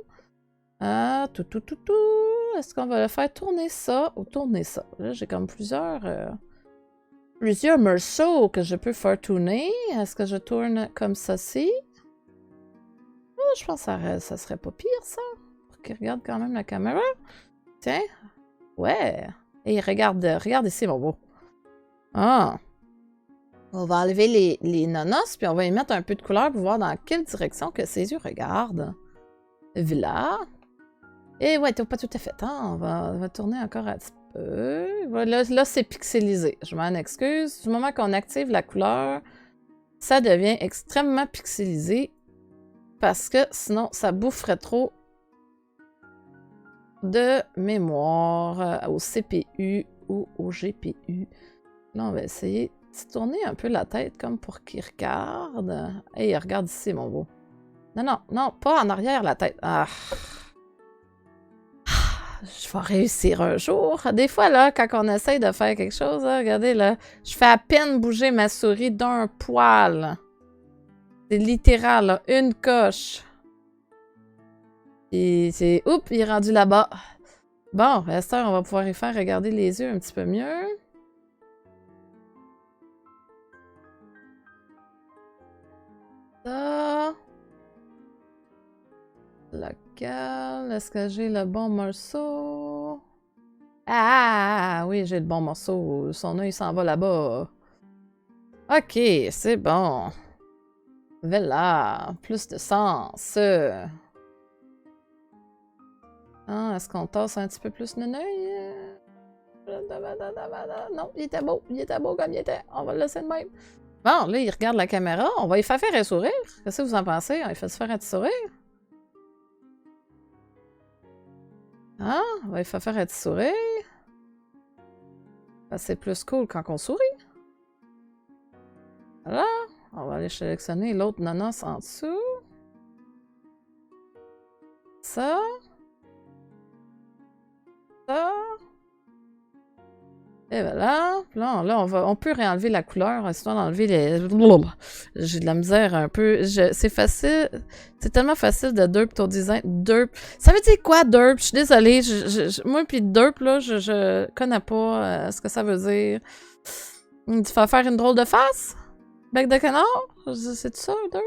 Est-ce qu'on va le faire tourner ça ou tourner ça? Là, j'ai comme plusieurs morceaux que je peux faire tourner. Est-ce que je tourne comme ceci? Oh, je pense que ça serait pas pire, ça. Pour qu'il regarde quand même la caméra. Tiens. Ouais. Et regarde ici, mon beau. Ah. On va enlever les nonos, puis on va y mettre un peu de couleur pour voir dans quelle direction que ses yeux regardent. Voilà. Et ouais, t'es pas tout à fait. Hein? On va tourner encore un petit peu. Voilà, là c'est pixelisé. Je m'en excuse. Du moment qu'on active la couleur, ça devient extrêmement pixelisé. Parce que sinon, ça boufferait trop de mémoire au CPU ou au GPU. Là, on va essayer petit tourner un peu la tête comme pour qu'il regarde. Hey, regarde ici, mon beau. Non, non, non, pas en arrière la tête. Ah. Je vais réussir un jour. Des fois, là, quand on essaye de faire quelque chose, là, regardez, là, je fais à peine bouger ma souris d'un poil. C'est littéral, là, une coche. Et c'est... Oups, il est rendu là-bas. Bon, à cette heure, on va pouvoir y faire regarder les yeux un petit peu mieux. Ça... Local. Est-ce que j'ai le bon morceau? Ah, oui, j'ai le bon morceau. Son œil s'en va là-bas. Ok, c'est bon. Voilà, plus de sens. Ah, est-ce qu'on tasse un petit peu plus le œil? Non, il était beau comme il était. On va le laisser de même. Bon, là, il regarde la caméra. On va y faire un sourire. Qu'est-ce que vous en pensez? On lui fait faire un petit sourire? Ah, on va y faire un petit sourire. C'est plus cool quand on sourit. Voilà. On va aller sélectionner l'autre nanos en dessous. Ça. Ça. Et voilà. Là, on peut réenlever la couleur, histoire d'enlever les... J'ai de la misère un peu. C'est facile. C'est tellement facile de derp ton design. Derp. Ça veut dire quoi, derp? Je suis désolée. Moi, puis derp, là, je connais pas ce que ça veut dire. Tu vas faire une drôle de face? Bec de canard? C'est ça, derp?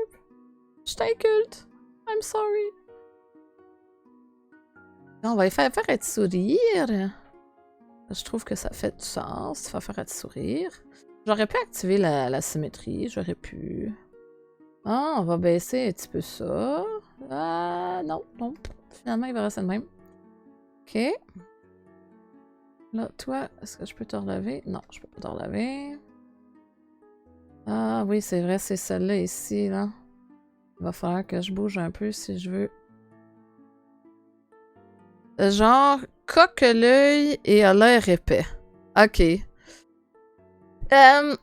Je t'inculte. I'm sorry. On va y faire un petit sourire. Je trouve que ça fait du sens. Tu vas faire un petit sourire. J'aurais pu activer la symétrie. J'aurais pu. Ah, on va baisser un petit peu ça. Ah, non, non. Finalement, il va rester le même. OK. Là, toi, est-ce que je peux te relever? Non, je peux pas te relever. Ah oui, c'est vrai, c'est celle-là ici, là. Il va falloir que je bouge un peu si je veux. Genre, coque l'œil et a l'air épais. OK.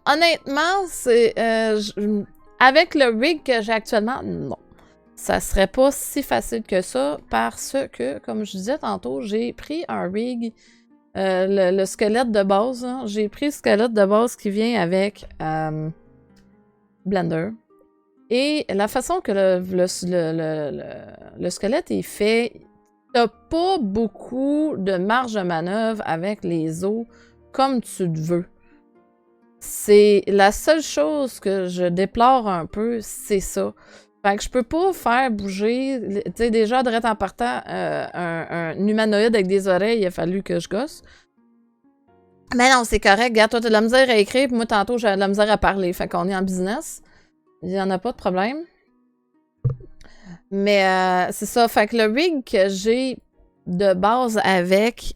Honnêtement, c'est... avec le rig que j'ai actuellement, non. Ça serait pas si facile que ça parce que, comme je disais tantôt, j'ai pris un rig, le squelette de base. Hein, j'ai pris le squelette de base qui vient avec Blender. Et la façon que le squelette est fait, t'as pas beaucoup de marge de manœuvre avec les os comme tu le veux. C'est la seule chose que je déplore un peu, c'est ça. Fait que je peux pas faire bouger, tu sais, déjà, direct en partant, un humanoïde avec des oreilles, il a fallu que je gosse. Mais non, c'est correct. Regarde, toi, t'as de la misère à écrire, puis moi, tantôt, j'ai de la misère à parler. Fait qu'on est en business. Il y en a pas de problème. Mais c'est ça. Fait que le rig que j'ai de base avec,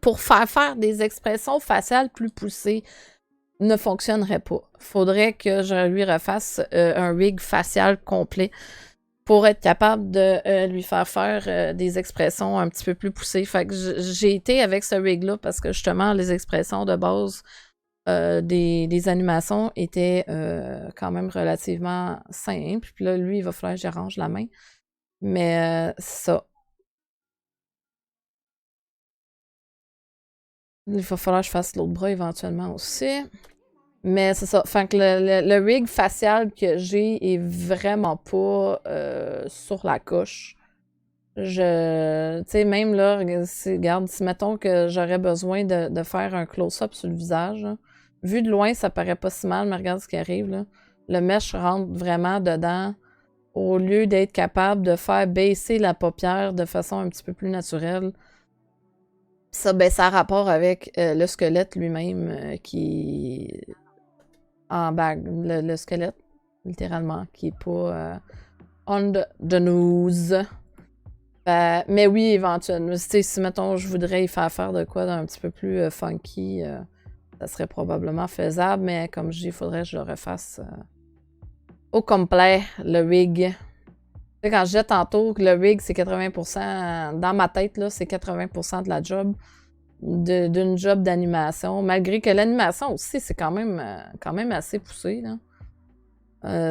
pour faire des expressions faciales plus poussées, ne fonctionnerait pas. Faudrait que je lui refasse un rig facial complet pour être capable de lui faire des expressions un petit peu plus poussées. Fait que j'ai été avec ce rig-là parce que justement, les expressions de base des animations étaient quand même relativement simples. Puis là, lui, il va falloir que j'arrange la main. Mais c'est ça. Il va falloir que je fasse l'autre bras éventuellement aussi. Mais c'est ça. Fait que le rig facial que j'ai est vraiment pas sur la coche. Tu sais, même là, regarde, si mettons que j'aurais besoin de faire un close-up sur le visage, là, vu de loin, ça paraît pas si mal, mais regarde ce qui arrive, là. Le mesh rentre vraiment dedans au lieu d'être capable de faire baisser la paupière de façon un petit peu plus naturelle. Ça, ben, ça a rapport avec le squelette lui-même qui... en bague, le squelette, littéralement, qui est pas on the nose. Mais oui, éventuellement. Si, mettons, je voudrais y faire de quoi d'un petit peu plus funky, ça serait probablement faisable, mais comme je dis, il faudrait que je le refasse au complet, le rig. Tu sais, quand je disais tantôt que le rig, c'est 80%, dans ma tête, là, c'est 80% de la job. d'une job d'animation, malgré que l'animation aussi, c'est quand même assez poussé, là.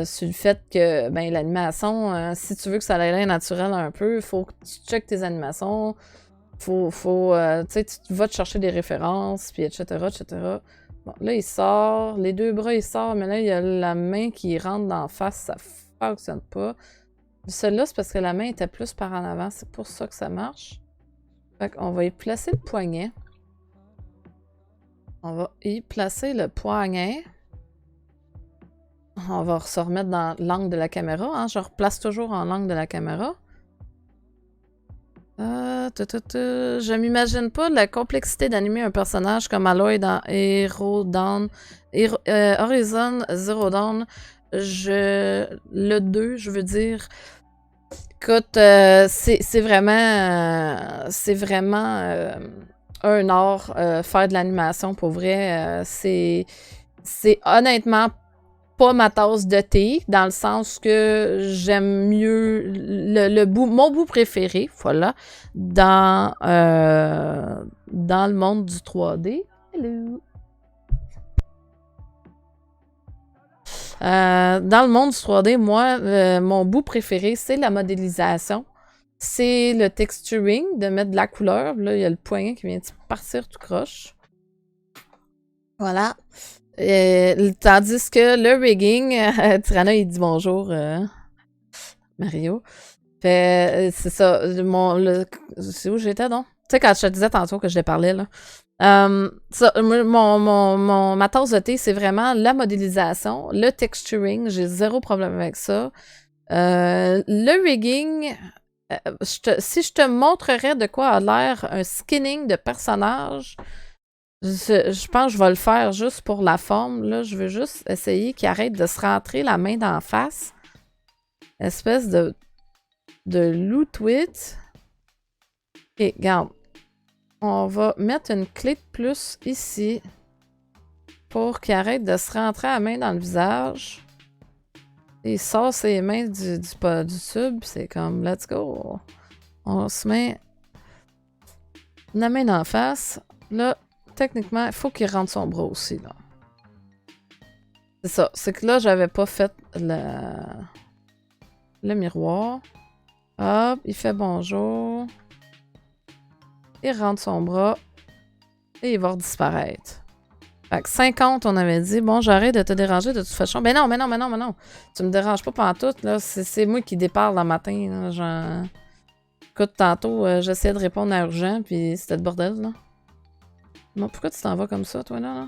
Sur le fait que, ben, l'animation, si tu veux que ça ait l'air naturel un peu, il faut que tu checkes tes animations, tu sais, tu vas te chercher des références, puis etc., etc. Bon, là, il sort, les deux bras, ils sortent, mais là, il y a la main qui rentre d'en face, ça fonctionne pas. Celle-là, c'est parce que la main était plus par en avant, c'est pour ça que ça marche. Fait qu'on va y placer le poignet. On va y placer le poignet. On va se remettre dans l'angle de la caméra, hein. Je replace toujours en l'angle de la caméra. Je m'imagine pas la complexité d'animer un personnage comme Aloy dans Horizon Zero Dawn. Le 2, je veux dire. Écoute, c'est vraiment un art, faire de l'animation pour vrai. C'est honnêtement pas ma tasse de thé, dans le sens que j'aime mieux mon bout préféré, voilà, dans le monde du 3D. Hello! Dans le monde du 3D, moi, mon bout préféré, c'est la modélisation. C'est le texturing, de mettre de la couleur. Là, il y a le poignet qui vient de partir tout croche. Voilà. Tandis que le rigging, Tirana, il dit bonjour, Mario. Fait, c'est ça. C'est où j'étais, donc? Tu sais, quand je te disais tantôt que je l'ai parlé, là. Ma tasse de thé, c'est vraiment la modélisation, le texturing, j'ai zéro problème avec ça. Le rigging, si je te montrerais de quoi a l'air un skinning de personnage, je pense que je vais le faire juste pour la forme. Là, je veux juste essayer qu'il arrête de se rentrer la main d'en face. Espèce de loot-wit. Ok, regarde. On va mettre une clé de plus ici pour qu'il arrête de se rentrer la main dans le visage. Il sort ses mains du tube. C'est comme, let's go. On se met la main d'en face. Là, techniquement, il faut qu'il rentre son bras aussi, là. C'est ça. C'est que là, j'avais pas fait le miroir. Hop, il fait bonjour. Il rentre son bras. Et il va disparaître. Fait que 50, on avait dit, bon, j'arrête de te déranger de toute façon. Ben non, mais non, mais non, mais non. Tu me déranges pas pantoute, là. C'est moi qui déparle le matin, là. Genre... Écoute, tantôt, j'essayais de répondre à urgent, puis c'était le bordel, là. Non, pourquoi tu t'en vas comme ça, toi, là?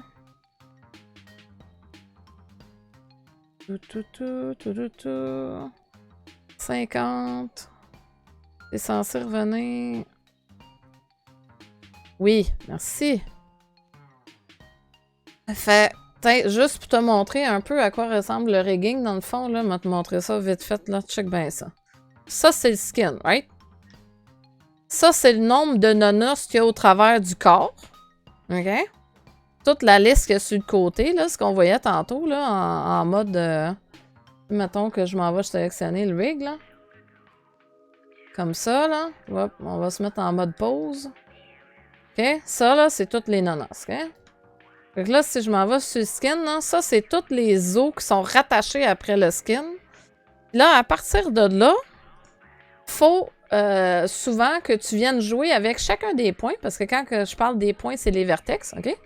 Tout. 50. T'es censé revenir. Oui, merci. Fait, juste pour te montrer un peu à quoi ressemble le rigging, dans le fond, là, je vais te montrer ça vite fait, là, check bien ça. Ça, c'est le skin, right? Ça, c'est le nombre de nonos qu'il y a au travers du corps. OK? Toute la liste qu'il y a sur le côté, là, ce qu'on voyait tantôt, là, en mode... mettons que je m'en vais sélectionner le rig, là. Comme ça, là. Hop, on va se mettre en mode pause. OK? Ça, là, c'est toutes les nonos, OK? Fait que là, si je m'en vais sur le skin, là, ça, c'est toutes les os qui sont rattachés après le skin. Là, à partir de là, faut souvent que tu viennes jouer avec chacun des points, parce que quand je parle des points, c'est les vertex, OK?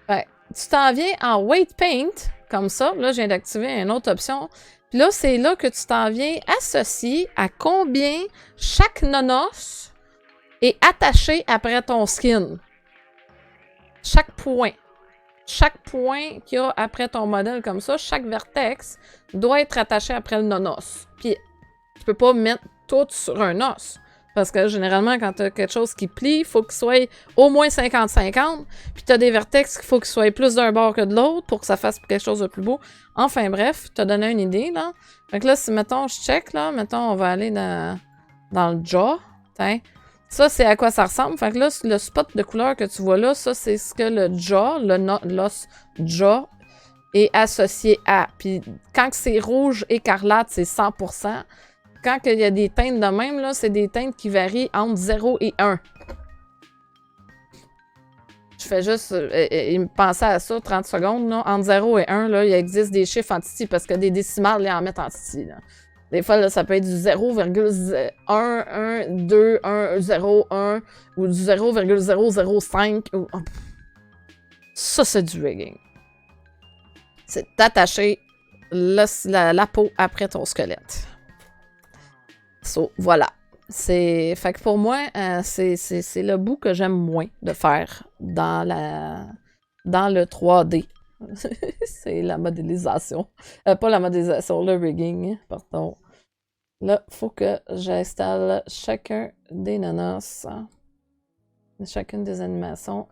Fait, tu t'en viens en Weight Paint, comme ça. Là, je viens d'activer une autre option. Puis là, c'est là que tu t'en viens associer à combien chaque nonos est attaché après ton skin. Chaque point. Chaque point qu'il y a après ton modèle comme ça, chaque vertex doit être attaché après le nonos. Puis, tu peux pas mettre tout sur un os. Parce que généralement, quand tu as quelque chose qui plie, il faut qu'il soit au moins 50-50. Puis tu as des vertex qu'il faut qu'ils soient plus d'un bord que de l'autre pour que ça fasse quelque chose de plus beau. Enfin bref, tu as donné une idée, là. Donc là, si, mettons, je check, là, mettons, on va aller dans le jaw. T'sais. Ça, c'est à quoi ça ressemble. Fait que là, le spot de couleur que tu vois là, ça, c'est ce que le jaw, l'os jaw, est associé à. Puis quand c'est rouge écarlate, c'est 100%. Quand il y a des teintes de même, là, c'est des teintes qui varient entre 0 et 1. fais juste penser à ça 30 secondes. Là, entre 0 et 1, là, il existe des chiffres en titi parce que des décimales, ils en mettent en titi. Là. Des fois, là, ça peut être du 0,1, 1, 2, 1, 0, 1 ou du 0,005. Ou... Ça, c'est du rigging. C'est d'attacher la peau après ton squelette. So, voilà. Fait que pour moi, c'est le bout que j'aime moins de faire dans le 3D. C'est la modélisation. Pas la modélisation, le rigging, pardon. Là, il faut que j'installe chacun des nanos. Chacune des animations.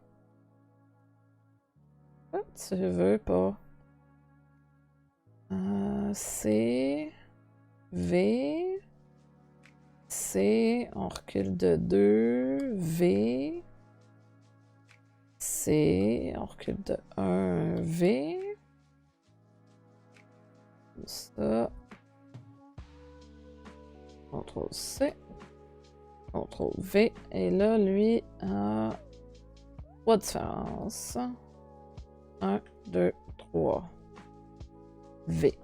Tu veux pas. C. V. C. On recule de 2. V. C. On recule de 1. V. Comme ça. CTRL C. CTRL V. Et là, lui, a 3 différences. 1, 2, 3. V.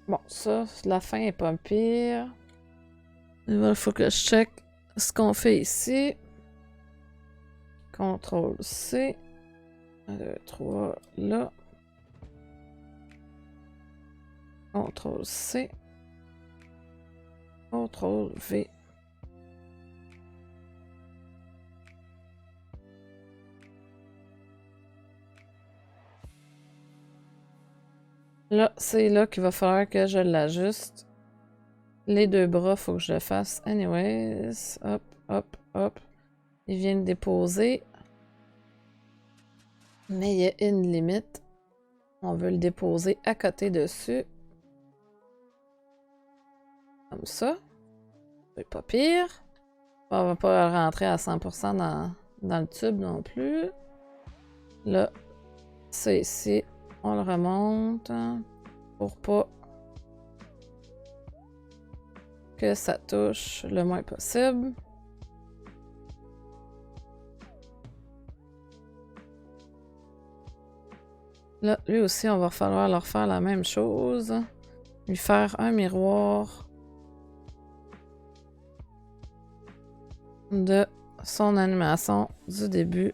Bon, ça, la fin est pas pire. Il faut que je check ce qu'on fait ici. CTRL C. 1, 2, 3, là. CTRL C. CTRL V. Là, c'est là qu'il va falloir que je l'ajuste. Les deux bras, faut que je le fasse anyways. Hop, hop, hop. Il vient de déposer. Mais il y a une limite. On veut le déposer à côté dessus. Comme ça. C'est pas pire. On va pas rentrer à 100% dans le tube non plus. Là, c'est ici. On le remonte pour pas que ça touche le moins possible. Là, lui aussi, on va falloir leur faire la même chose. Lui faire un miroir de son animation du début.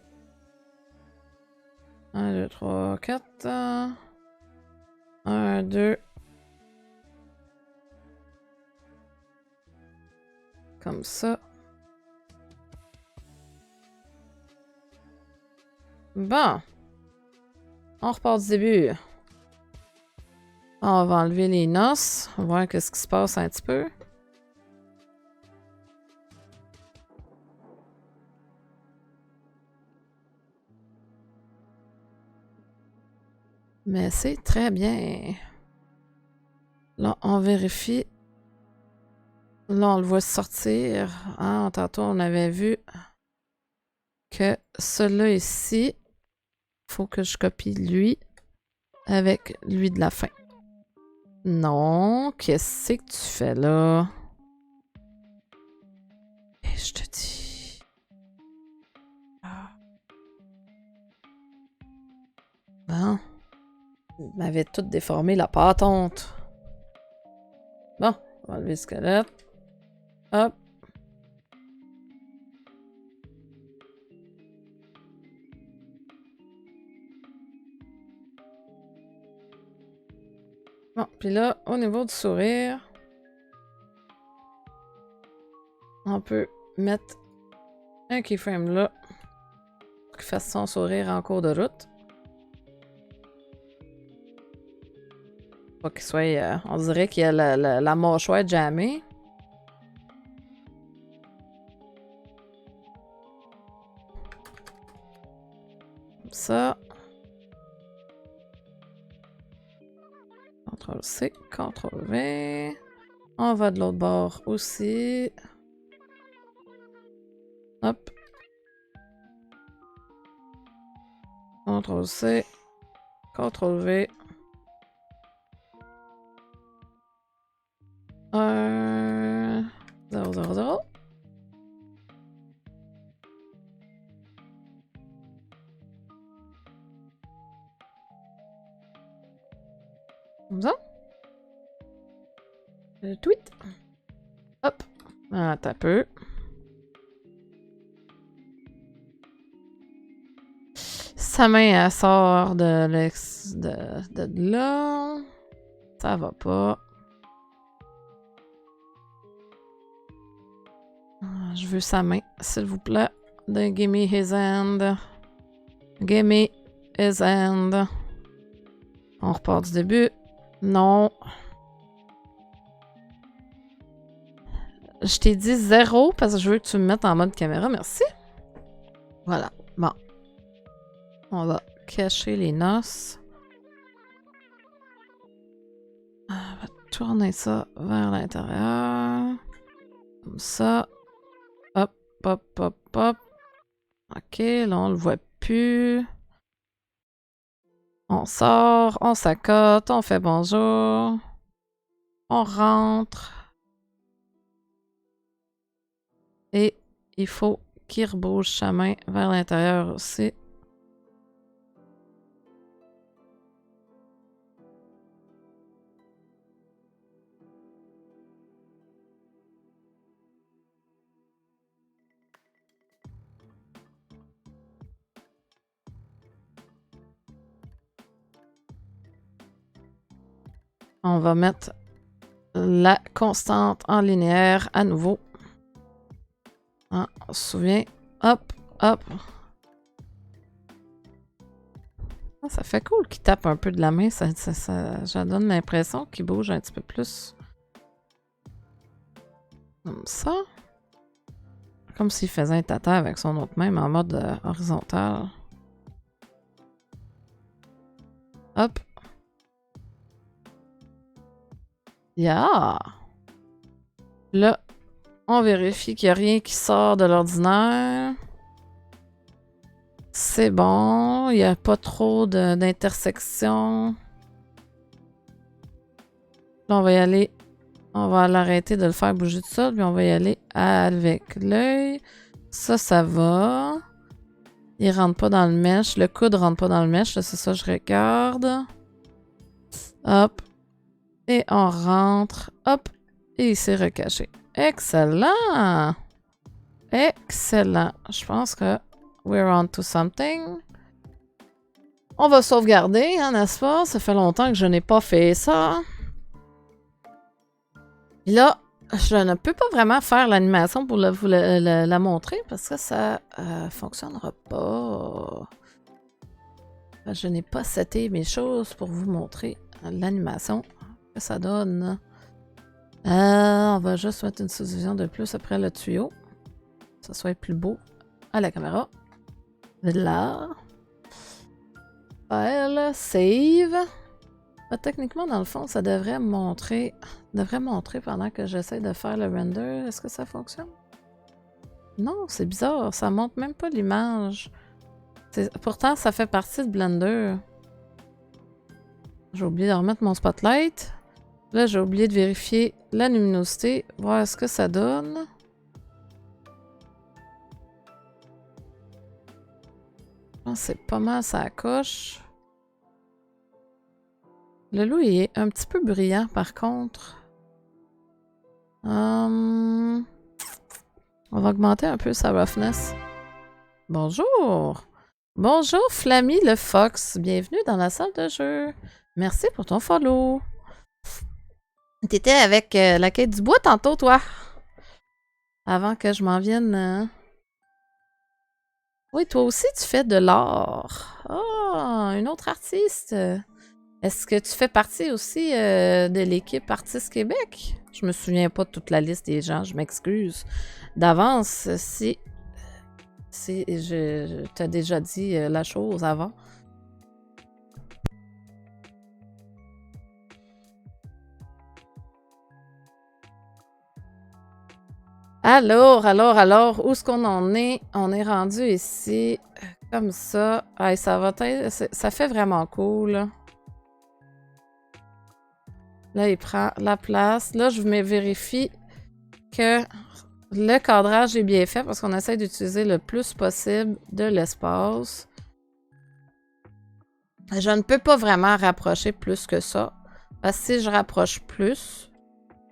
1, 2, 3, 4. 1, 2. Comme ça. Bon. On repart du début. On va enlever les noces. On va voir qu'est-ce qui se passe un petit peu. Mais c'est très bien. Là, on vérifie. Là, on le voit sortir. Ah, tantôt, on avait vu que celui-là ici, faut que je copie lui avec lui de la fin. Non, qu'est-ce que tu fais là? Et je te dis... Bon. Il m'avait tout déformé la patente. Bon, on va enlever le squelette. Hop. Bon, puis là, au niveau du sourire, on peut mettre un keyframe là pour qu'il fasse son sourire en cours de route. Pas qu'il soit... on dirait qu'il y a la mâchoire jammée. Comme ça. CTRL-C, CTRL-V. On va de l'autre bord aussi. Hop. CTRL-C, CTRL-V. 1, 0, 0, 0. Comme ça. Le tweet. Hop. Attends un peu. Sa main, elle sort de là. Ça va pas. Je veux sa main, s'il vous plaît. Give me his hand. Give me his hand. On repart du début. Non. Je t'ai dit 0 parce que je veux que tu me mettes en mode caméra. Merci. Voilà. Bon. On va cacher les noces. On va tourner ça vers l'intérieur. Comme ça. Hop, hop, hop, hop. Ok, là on le voit plus. On sort, on s'accote, on fait bonjour. On rentre. Et il faut qu'il rebouge sa main vers l'intérieur aussi. On va mettre la constante en linéaire à nouveau. Hein, on se souvient. Hop, hop. Ah, ça fait cool qu'il tape un peu de la main. Ça donne l'impression qu'il bouge un petit peu plus. Comme ça. Comme s'il faisait un tata avec son autre main, mais en mode horizontal. Hop. Yeah! Là, on vérifie qu'il n'y a rien qui sort de l'ordinaire. C'est bon. Il n'y a pas trop d'intersections. Là, on va y aller. On va l'arrêter de le faire bouger tout seul, puis on va y aller avec l'œil. Ça va. Il rentre pas dans le mesh. Le coude rentre pas dans le mesh. C'est ça, je regarde. Hop. Et on rentre. Hop. Et il s'est recaché. Excellent! Excellent. Je pense que we're on to something. On va sauvegarder, hein, n'est-ce pas? Ça fait longtemps que je n'ai pas fait ça. Là, je ne peux pas vraiment faire l'animation pour vous la montrer parce que ça fonctionnera pas. Je n'ai pas seté mes choses pour vous montrer l'animation que ça donne. On va juste mettre une subdivision de plus après le tuyau. Que ça soit plus beau à la caméra. Là. File, save. Techniquement, dans le fond, ça devrait montrer pendant que j'essaie de faire le render. Est-ce que ça fonctionne? Non, c'est bizarre. Ça montre même pas l'image. Pourtant, ça fait partie de Blender. J'ai oublié de remettre mon spotlight. Là, j'ai oublié de vérifier la luminosité, voir ce que ça donne. C'est pas mal, ça coche. Le loup il est un petit peu brillant, par contre. On va augmenter un peu sa roughness. Bonjour! Bonjour, Flammy le Fox. Bienvenue dans la salle de jeu. Merci pour ton follow. T'étais avec la quête du bois tantôt, toi. Avant que je m'en vienne. Oui, toi aussi, tu fais de l'art. Ah, une autre artiste. Est-ce que tu fais partie aussi de l'équipe Artistes Québec? Je me souviens pas de toute la liste des gens, je m'excuse d'avance si je t'ai déjà dit la chose avant. Alors, où est-ce qu'on en est? On est rendu ici. Comme ça. Hey, ça va être... Ça fait vraiment cool. Là, il prend la place. Là, je me vérifie que le cadrage est bien fait parce qu'on essaie d'utiliser le plus possible de l'espace. Je ne peux pas vraiment rapprocher plus que ça. Parce que si je rapproche plus,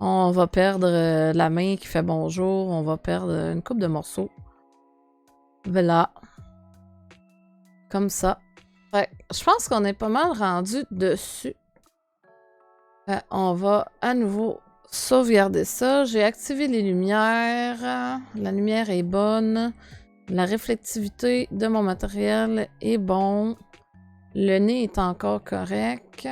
on va perdre la main qui fait bonjour. On va perdre une coupe de morceaux. Voilà. Comme ça. Ouais, je pense qu'on est pas mal rendu dessus. On va à nouveau sauvegarder ça. J'ai activé les lumières. La lumière est bonne. La réflectivité de mon matériel est bon. Le nez est encore correct.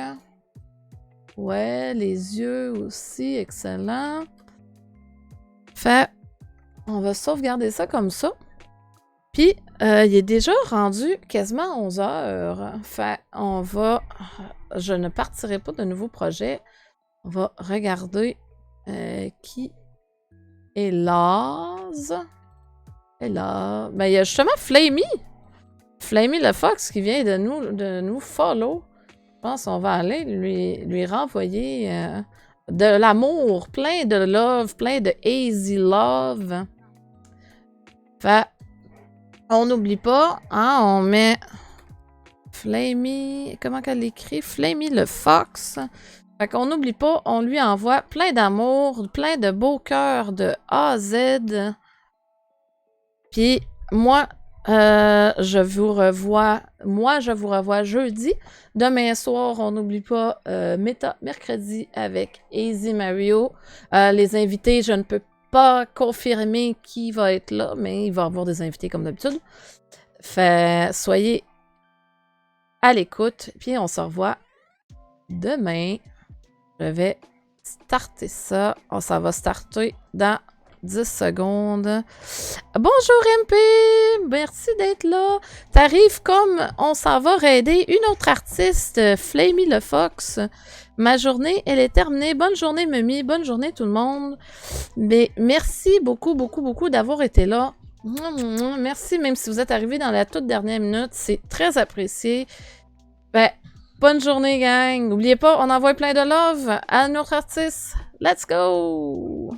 Ouais, les yeux aussi, excellent. Fait, on va sauvegarder ça comme ça. Puis, il est déjà rendu quasiment 11 heures. Fait, on va... Je ne partirai pas de nouveau projet. On va regarder qui est là. Et là... Ben, il y a justement Flamey. Flamey le Fox qui vient de nous follow. Je pense qu'on va aller lui renvoyer de l'amour, plein de love, plein de easy love. Fait... On n'oublie pas, hein, on met Flamey, comment qu'elle l'écrit? Flamey le Fox. Fait qu'on n'oublie pas, on lui envoie plein d'amour, plein de beaux cœurs de A à Z. Puis moi, je vous revois jeudi. Demain soir, on n'oublie pas Méta mercredi avec Easy Mario. Les invités, je ne peux pas confirmer qui va être là, mais il va y avoir des invités comme d'habitude. Fait, soyez à l'écoute, puis on se revoit demain. Je vais starter ça. Ça va starter dans 10 secondes. Bonjour MP! Merci d'être là. T'arrives comme on s'en va raider une autre artiste, Flamey le Fox. Ma journée, elle est terminée. Bonne journée, Mimi. Bonne journée, tout le monde. Mais merci beaucoup, beaucoup, beaucoup d'avoir été là. Merci, même si vous êtes arrivé dans la toute dernière minute. C'est très apprécié. Ben, bonne journée, gang. N'oubliez pas, on envoie plein de love à notre artiste. Let's go!